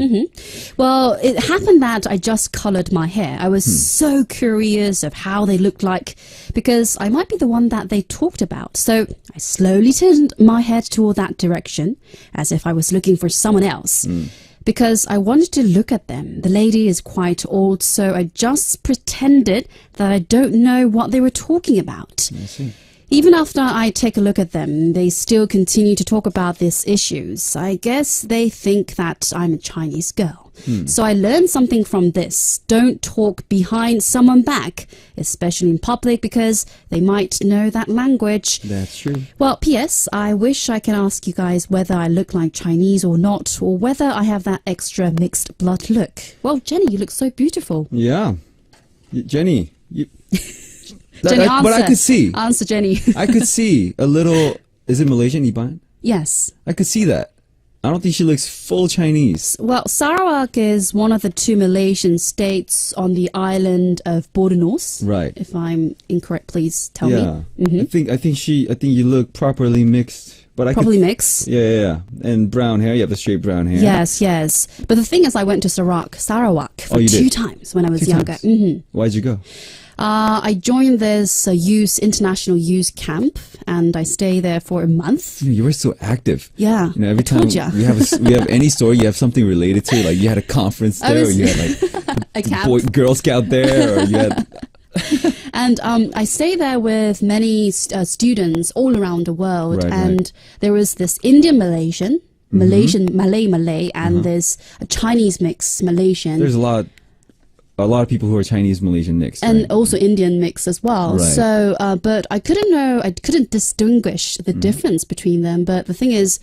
Well, it happened that I just colored my hair. I was so curious of how they looked like because I might be the one that they talked about. So I slowly turned my head toward that direction as if I was looking for someone else. Because I wanted to look at them. The lady is quite old, so I just pretended that I don't know what they were talking about. I see. Even after I take a look at them, they still continue to talk about these issues. I guess they think that I'm a Chinese girl. So I learned something from this. Don't talk behind someone back, especially in public, because they might know that language. That's true. Well, P.S. I wish I can ask you guys whether I look like Chinese or not, or whether I have that extra mixed blood look. Well, Jenny, you look so beautiful. Yeah. Jenny, you... Jenny, answer. But I could see. Answer, Jenny. I could see a little... Is it Malaysian, Iban? Yes. I could see that. I don't think she looks full Chinese. Well, Sarawak is one of the 2 Malaysian states on the island of Bordeaux. Right. If I'm incorrect, please tell Yeah. me. I think you look properly mixed. But I Probably could, mix. Yeah. And brown hair. You have the straight brown hair. Yes. But the thing is, I went to Sarawak for you 2 did? times when I was 2 younger. times? Why'd you go? I joined this international youth camp, and I stay there for a month. You were so active. Yeah, You know, every I time told ya. we have any story, you have something related to. Like you had a conference I there, or was- you had like a camp. Girl Scout there, or you had. And I stay there with many students all around the world. Right, and right. there was this Indian Malay, and there's a Chinese mix Malaysian. There's a lot of people who are Chinese Malaysian mixed. and right? also Indian mix as well. Right. So, but I couldn't distinguish the difference between them. But the thing is,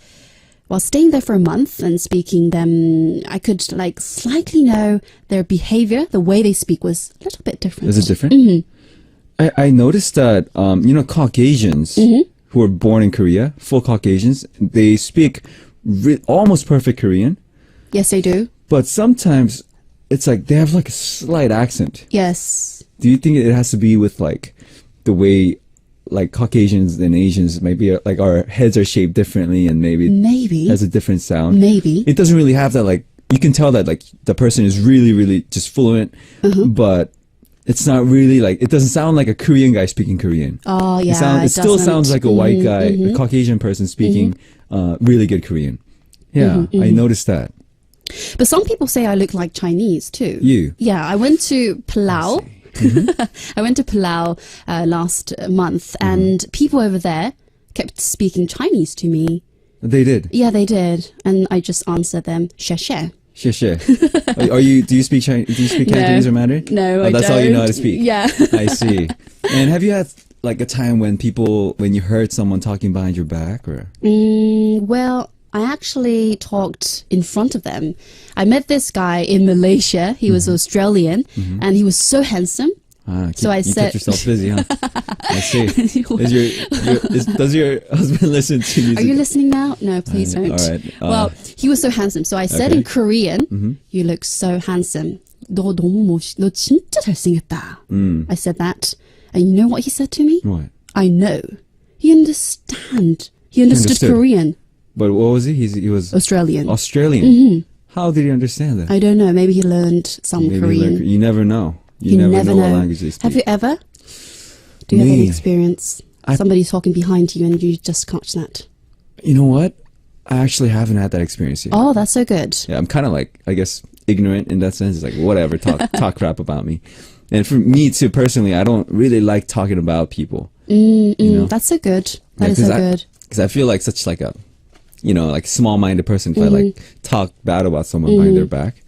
while staying there for a month and speaking them, I could like slightly know their behavior. The way they speak was a little bit different. Is it different? I noticed that Caucasians who are born in Korea, full Caucasians, they speak almost perfect Korean, Yes, they do. but sometimes it's like they have like a slight accent. Yes. Do you think it has to be with like the way like Caucasians and Asians maybe like our heads are shaped differently and maybe Maybe. has a different sound? Maybe. It doesn't really have that, like you can tell that like the person is really just fluent, but it's not really like, it doesn't sound like a Korean guy speaking Korean. Oh, yeah. It still doesn't. sounds like a white guy, a Caucasian person speaking really good Korean. Yeah, I noticed that. But some people say I look like Chinese too. You? Yeah, I went to Palau. I went to Palau last month, and people over there kept speaking Chinese to me. They did. Yeah, they did, and I just answered them, "Xie xie." Are you? Do you speak Chinese? Do you speak No. Cantonese or Mandarin? No, I That's all you know how to don't. speak. Yeah. I see. And have you had like a time when you heard someone talking behind your back, or? Well, I actually talked in front of them. I met this guy in Malaysia. He was Australian, and he was so handsome. So I you said- kept yourself busy, huh? I see. Does your husband listen to music? Are you listening now? No, please don't. all right. Well, he was so handsome. So I said Okay. in Korean, "You look so handsome. 너 진짜 잘생겼다." I said that, and you know what he said to me? What? I know. He understood understood. Korean. But what was he? He was Australian. Australian. How did he understand that? I don't know. Maybe he learned some Maybe Korean. you never know. You You never never know what know. language they speak. Have you ever? Do you have any Me? experience? Somebody talking behind you and you just catch that. You know what? I actually haven't had that experience yet. Oh, that's so good. Yeah, I'm kind of like, I guess, ignorant in that sense. It's like, whatever, talk crap about me. And for me too, personally, I don't really like talking about people. You know? That's so good. That Yeah, is so good. Because I feel like such like a, like small-minded person if I like talk bad about someone behind their back.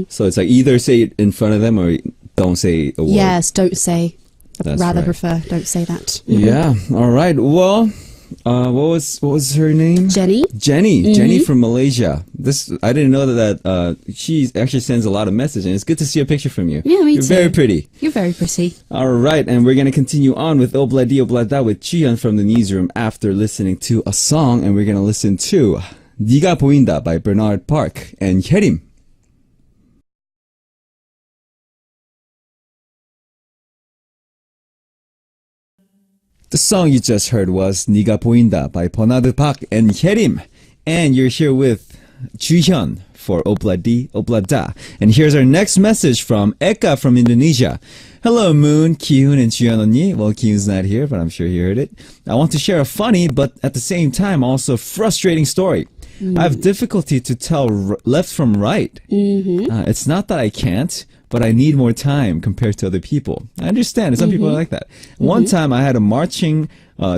So it's like either say it in front of them or don't say a word. Yes, don't say. I'd That's rather right. prefer don't say that. Yeah. All right. Well, what was her name? Jenny? Jenny from Malaysia. I didn't know that she actually sends a lot of messages, and it's good to see a picture from you. Yeah, me You're too. very pretty. You're very pretty. All right, and we're gonna continue on with Obladi Oblada with Chian from the newsroom after listening to a song, and we're gonna listen to 네가 보인다 by Bernard Park and Yerim. The song you just heard was 네가 보인다 by Bernard Park and Yerim. And you're here with Juhyun for Obladi Oblada. And here's our next message from Eka from Indonesia. Hello, Moon, Kihyun, and Juhyun 언니. Well, Kihyun's not here, but I'm sure he heard it. I want to share a funny, but at the same time, also frustrating story. I have difficulty to tell left from right. It's not that I can't, but I need more time compared to other people. I understand. Some people are like that. One time I had a marching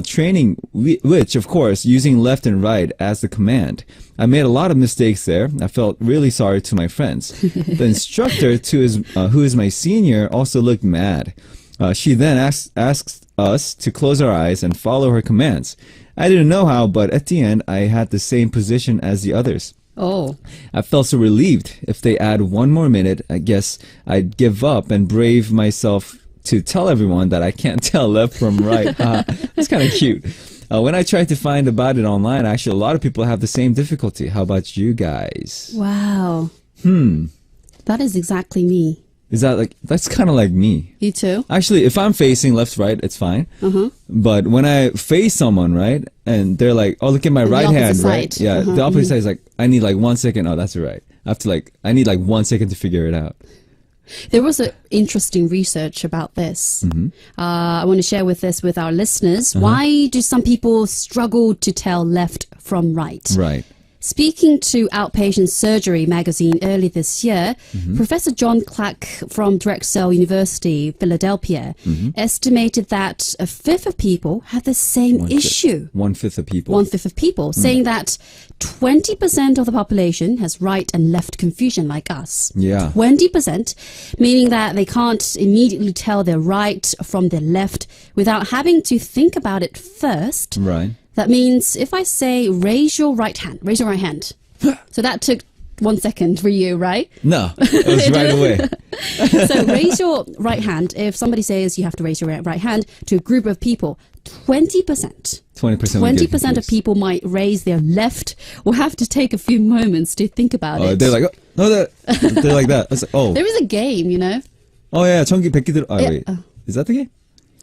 training, which, of course, using left and right as the command. I made a lot of mistakes there. I felt really sorry to my friends. The instructor, who is my senior, also looked mad. She then asked us to close our eyes and follow her commands. I didn't know how, but at the end, I had the same position as the others. Oh. I felt so relieved. If they add one more minute, I guess I'd give up and brave myself to tell everyone that I can't tell left from right. That's kind of cute. When I tried to find about it online, actually, a lot of people have the same difficulty. How about you guys? Wow. That is exactly me. Is that that's kind of like me. You too? Actually, if I'm facing left, right, it's fine. But when I face someone, right, and they're like, oh, look at my right hand, right? side. Yeah, the opposite side is like, I need like 1 second. Oh, that's right. I have to I need like 1 second to figure it out. There was an interesting research about this. I want to share with our listeners. Why do some people struggle to tell left from right? Right. Speaking to Outpatient Surgery magazine early this year, Professor John Clack from Drexel University, Philadelphia, estimated that a fifth of people have the same issue. 1/5 of people. 1/5 of people, saying that 20% of the population has right and left confusion like us. Yeah. 20%, meaning that they can't immediately tell their right from their left without having to think about it first. Right. That means if I say raise your right hand. So that took 1 second for you, right? No, it was right away. So raise your right hand. If somebody says you have to raise your right hand to a group of people, 20%. 20% of people might raise their left or have to take a few moments to think about it. They're like, oh, no, they're like that. It's like, oh. There is a game, you know? Oh, yeah, 천기 백기 들어. Oh, Yeah. wait. Is that the game?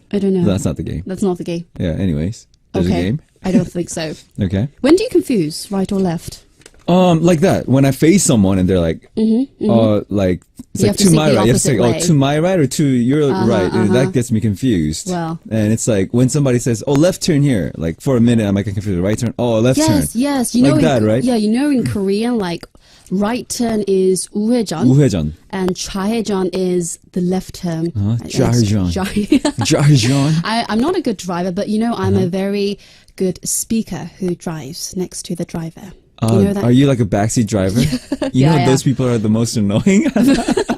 I don't know. That's not the game. That's not the game. Yeah, anyways. There's a Okay. game. I don't think so. Okay. When do you confuse right or left? Like that. When I face someone and they're like, like, it's You like have to to say my the right. You have to say, opposite oh, way. to my right or to your right. And that gets me confused. Well. And it's like when somebody says, oh, left turn here. Like for a minute, I might get confused. Right turn. Oh, left turn. Yes. You know, Like that, right? Yeah, you know in Korean, like, right turn is 우회전. 우회전. And 좌회전 is the left turn. 좌회전. 좌회전. 좌회전. I'm not a good driver, but you know, I'm a very good speaker who drives next to the driver. You know that? Are you like a backseat driver? You Yeah, know I those am. people are the most annoying.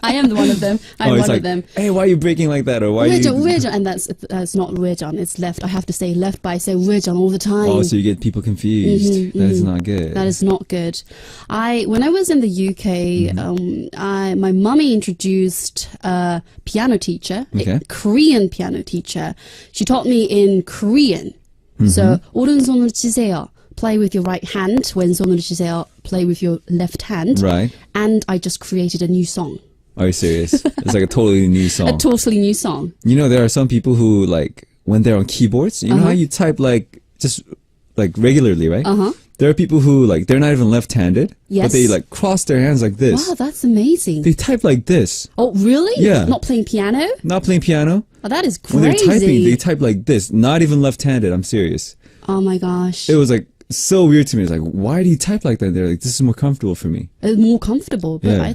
I am one of them. I'm it's one like, of them. hey, why are you braking like that? Or why are 우회전, you... 우회전, and that's not 우회전, it's left. I have to say left, but I say 우회전 all the time. Oh, so you get people confused. That is not good. That is not good. When I was in the UK, my mummy introduced a piano teacher, Okay. a Korean piano teacher. She taught me in Korean. So 오른손으로 치세요. Play with your right hand. 왼손으로 치세요. Play with your left hand. Right. And I just created a new song. Are you serious? It's like a totally new song. A totally new song. You know, there are some people who, like, when they're on keyboards, you know how you type, like, just, like, regularly, right? There are people who, like, they're not even left-handed, Yes. but they, like, cross their hands like this. Wow, that's amazing. They type like this. Oh, really? Yeah. Not playing piano? Not playing piano. Oh, that is When crazy. they're typing, they type like this. Not even left-handed. I'm serious. Oh my gosh. It was, like, so weird to me. It's like, why do you type like that? They're like, this is more comfortable for me. It's more comfortable, but Yeah.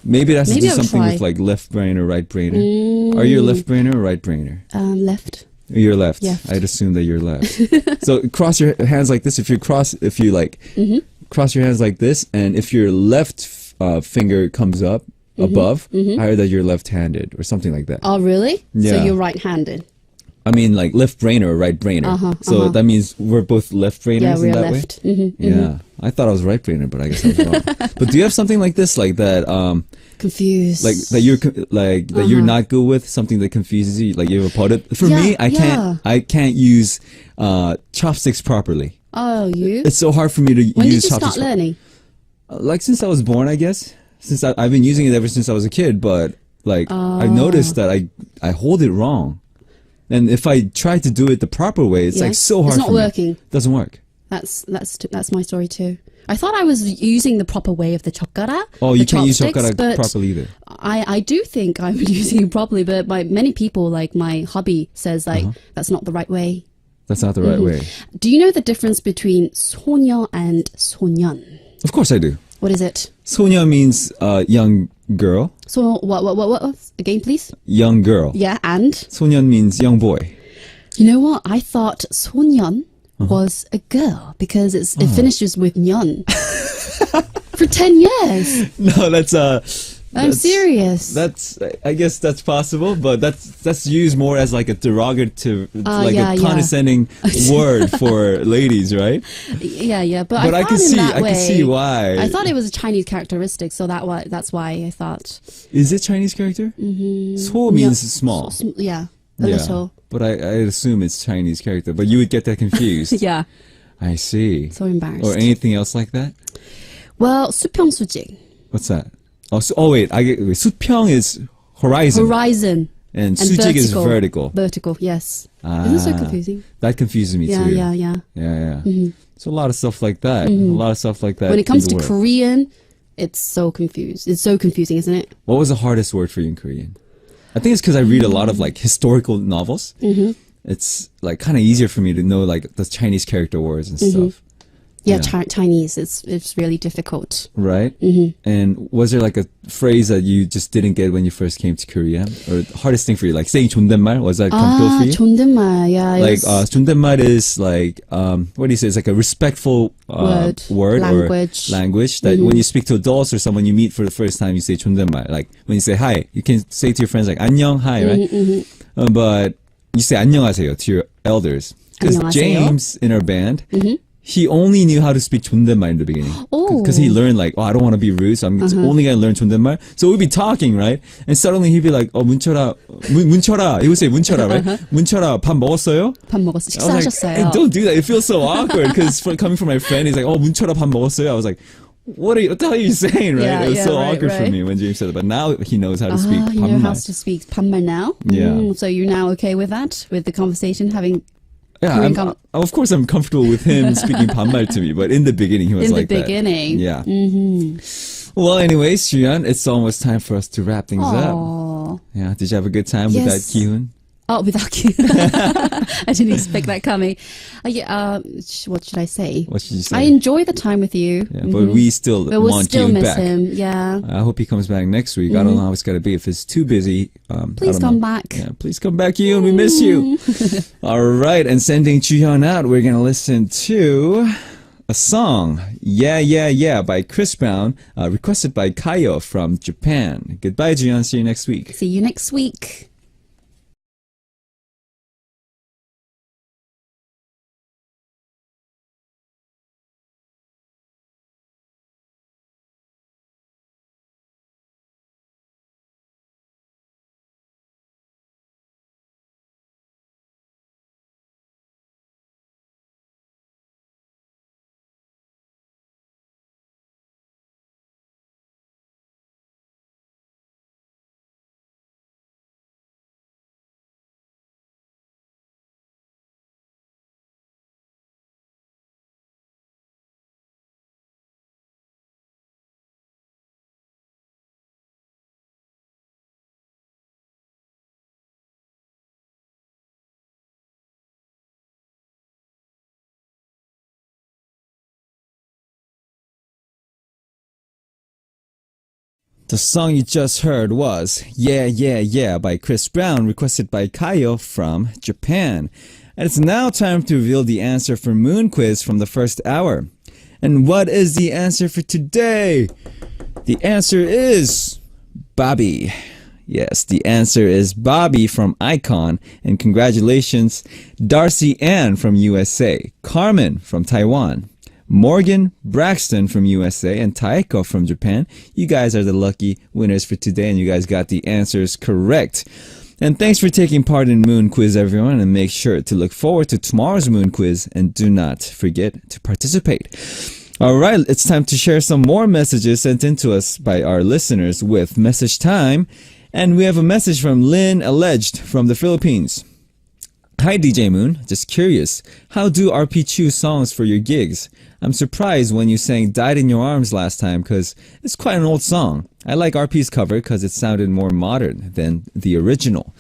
Maybe it has to Maybe do I'll something try. with, like, left brain or right brainer. Are you a left brainer or right brainer? Left. You're left. Left. I'd assume that you're left. So cross your hands like this. If you cross your hands like this, and if your left finger comes up above, I heard that you're left-handed or something like that. Oh, really? Yeah. So you're right-handed. I mean, like left brainer or right brainer. So that means we're both left brainers Yeah, in we're that left. way. Yeah, I thought I was right brainer, but I guess I was wrong. But do you have something like this, like that? Confused. Like that you're not good with, something that confuses you, like you have a product. For me, I can't use chopsticks properly. Oh, you? It's so hard for me to When use did you chopsticks. start learning? Like since I was born, I guess. Since I've been using it ever since I was a kid, but like I've noticed that I hold it wrong, and if I try to do it the proper way, it's like Yes. so hard. It's not for me. working. Doesn't work. That's my story too. I thought I was using the proper way of the 젓가락. Oh, the you can't use chopsticks, 젓가락 but properly either. I do think I'm using it properly, but many people, like my hubby, says like that's not the right way. That's not the right way. Do you know the difference between 소녀 and 소년? Of course I do. What is it? 소녀 means young girl. So what? Again, please. Young girl. Yeah, and 소년 means young boy. you know what? I thought 소년 was a girl because it finishes with 년. For 10 years. No, that's I'm serious. That's I guess that's possible, but that's used more as like a derogative, like yeah, a condescending word for ladies, right? Yeah, but But I thought can in see, that I way, can see why. I thought it was a Chinese characteristic, so that's why I thought. Is it Chinese character? 소 means small. Yeah, a little. But I assume it's Chinese character. But you would get that confused. Yeah, I see. so embarrassed. Or anything else like that? Well, 수평수직. What's that? Wait. 수평 is horizon. Horizon. And And 수직 is vertical. Vertical, yes. Isn't it so confusing? That confuses me Yeah, too. yeah. So a lot of stuff like that. A lot of stuff like that. When it comes in to the word. Korean, it's so confused. It's so confusing, isn't it? What was the hardest word for you in Korean? I think it's because I read a lot of like historical novels. It's like kind of easier for me to know like the Chinese character words and stuff. Yeah, Yeah. Chinese. It's really difficult. Right? And was there like a phrase that you just didn't get when you first came to Korea? Or the hardest thing for you? Like saying 존댓말? Was that comfortable for you? 존댓말. Yeah. Like it's- 존댓말 is like what do you say? It's like a respectful word language. or language that when you speak to adults or someone you meet for the first time, you say 존댓말. Like when you say hi, you can say to your friends like 안녕, hi, right? But you say 안녕하세요 to your elders because 안녕하세요. James in our band. He only knew how to speak 존댓말 in the beginning. Oh. Because he learned like, I don't want to be rude, so I'm only going to learn 존댓말. So we'd be talking, right? And suddenly he'd be like, 문철아, 문철아. He would say 문철아, right? 문철아, 밥 먹었어요? 밥 먹었어요. I was 식사하셨어요. like, hey, don't do that. It feels so awkward because coming from my friend, he's like, 문철아 밥 먹었어요? I was like, what the hell are you saying, right? Yeah, it was so right, awkward for right. me when James said it. But now he knows how to speak You know how 반말. to speak 반말 now? Yeah. So you're now okay with that? With the conversation having Yeah, Korean of course I'm comfortable with him speaking 반말 to me, but in the beginning he was in like the that. beginning? Yeah. Well, anyways, Shuyan, it's almost time for us to wrap things up. Oh. Yeah, did you have a good time with that Yes. Kihun? Oh, without you. I didn't expect that coming. What should I say? What should you say? I enjoy the time with you. Yeah, but we still But we'll want still Kihun miss back. him. Yeah. I hope he comes back next week. I don't know how it's gonna be. If it's too busy, Please I don't come know. back. Yeah, please come back, Kihun. We miss you. All right, and sending Chuhyun out, we're gonna listen to a song, Yeah, Yeah, Yeah, by Chris Brown, requested by Kayo from Japan. Goodbye, Chuhyun. See you next week. See you next week. The song you just heard was Yeah, Yeah, Yeah by Chris Brown, requested by Kayo from Japan. And it's now time to reveal the answer for Moon Quiz from the first hour. And what is the answer for today? The answer is Bobby. Yes, the answer is Bobby from Icon. And congratulations, Darcy Ann from USA, Carmen from Taiwan, Morgan Braxton from USA, and Taeko from Japan. You guys are the lucky winners for today, and you guys got the answers correct. And thanks for taking part in Moon Quiz, everyone, and make sure to look forward to tomorrow's Moon Quiz, and do not forget to participate. Alright, it's time to share some more messages sent in to us by our listeners with Message Time. And we have a message from Lynn Alleged from the Philippines. Hi DJ Moon, just curious, how do RP choose songs for your gigs? I'm surprised when you sang Died in Your Arms last time because it's quite an old song. I like RP's cover because it sounded more modern than the original.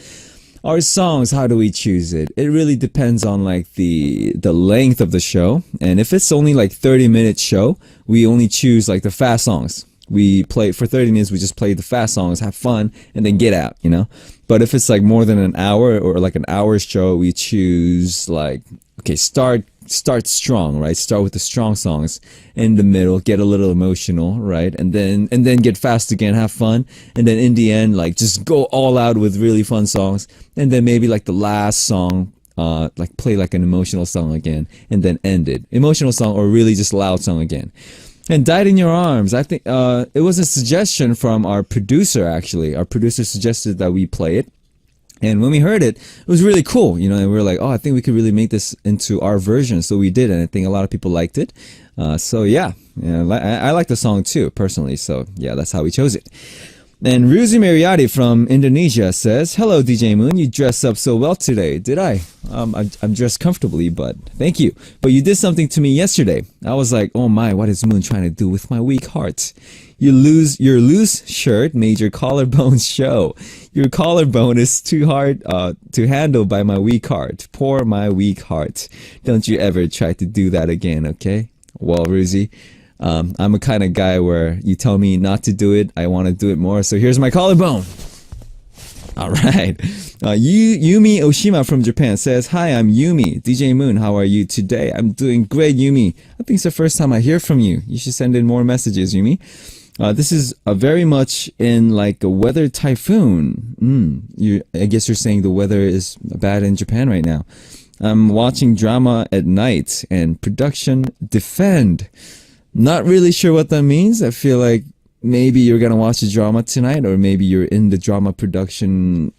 Our songs, how do we choose it? It really depends on like the length of the show. And if it's only like 30-minute show, we only choose like the fast songs. We play for 30 minutes, we just play the fast songs, have fun, and then get out, you know? But if it's like more than an hour or like an hour show, we choose like, okay, start strong, right? Start with the strong songs in the middle, get a little emotional, right? And then get fast again, have fun. And then in the end, like just go all out with really fun songs. And then maybe like the last song, like play like an emotional song again and then end it. Emotional song or really just loud song again. And Died in Your Arms, I think it was a suggestion from our producer, actually. Our producer suggested that we play it. And when we heard it, it was really cool, you know, and we were like, oh, I think we could really make this into our version. So we did, and I think a lot of people liked it. So yeah, I like the song too, personally. So yeah, that's how we chose it. And Ruzi Mariati from Indonesia says, hello, DJ Moon. You dressed up so well today. Did I? I'm dressed comfortably, but thank you. But you did something to me yesterday. I was like, oh my, what is Moon trying to do with my weak heart? Your loose shirt made your collarbone show. Your collarbone is too hard to handle by my weak heart. Poor my weak heart. Don't you ever try to do that again, okay? Well, Ruzi, I'm a kind of guy where you tell me not to do it, I want to do it more. So here's my collarbone. All right. Yumi Oshima from Japan says, hi, I'm Yumi. DJ Moon, how are you today? I'm doing great, Yumi. I think it's the first time I hear from you. You should send in more messages, Yumi. This is very much in like a weather typhoon. I guess you're saying the weather is bad in Japan right now. I'm watching drama at night and production defend. Not really sure what that means. I feel like maybe you're gonna watch a drama tonight, or maybe you're in the drama production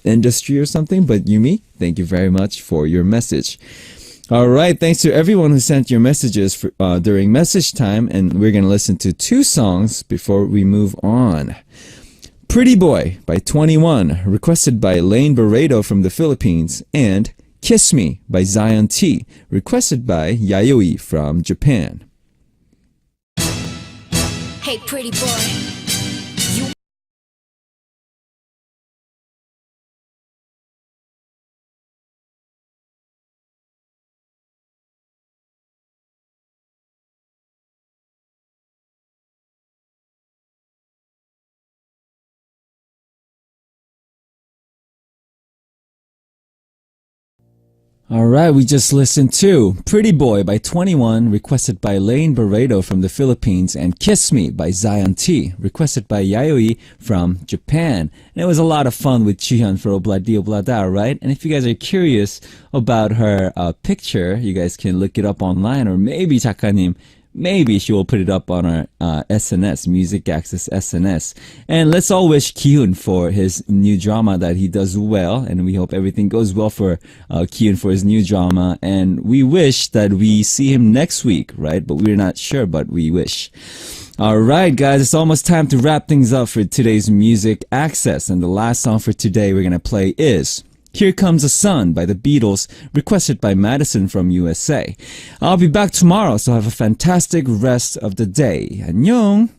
industry or something. But Yumi, thank you very much for your message. All right, thanks to everyone who sent your messages during message time, and we're gonna listen to two songs before we move on. Pretty Boy by 21, requested by Lane Barredo from the Philippines, and Kiss Me by Zion T, requested by Yayoi from Japan. Hey, pretty boy. Alright, we just listened to Pretty Boy by 21, requested by Lane Barredo from the Philippines, and Kiss Me by Zion T, requested by Yayoi from Japan. And it was a lot of fun with Chihyun for Obladi Oblada, right? And if you guys are curious about her picture, you guys can look it up online, or maybe Chakanim, maybe she will put it up on our SNS, Music Access SNS. And let's all wish Kihyun for his new drama that he does well. And we hope everything goes well for Kihyun for his new drama. And we wish that we see him next week, right? But we're not sure, but we wish. Alright guys, it's almost time to wrap things up for today's Music Access. And the last song for today we're gonna play is Here Comes the Sun by the Beatles, requested by Madison from USA. I'll be back tomorrow, so have a fantastic rest of the day. 안녕!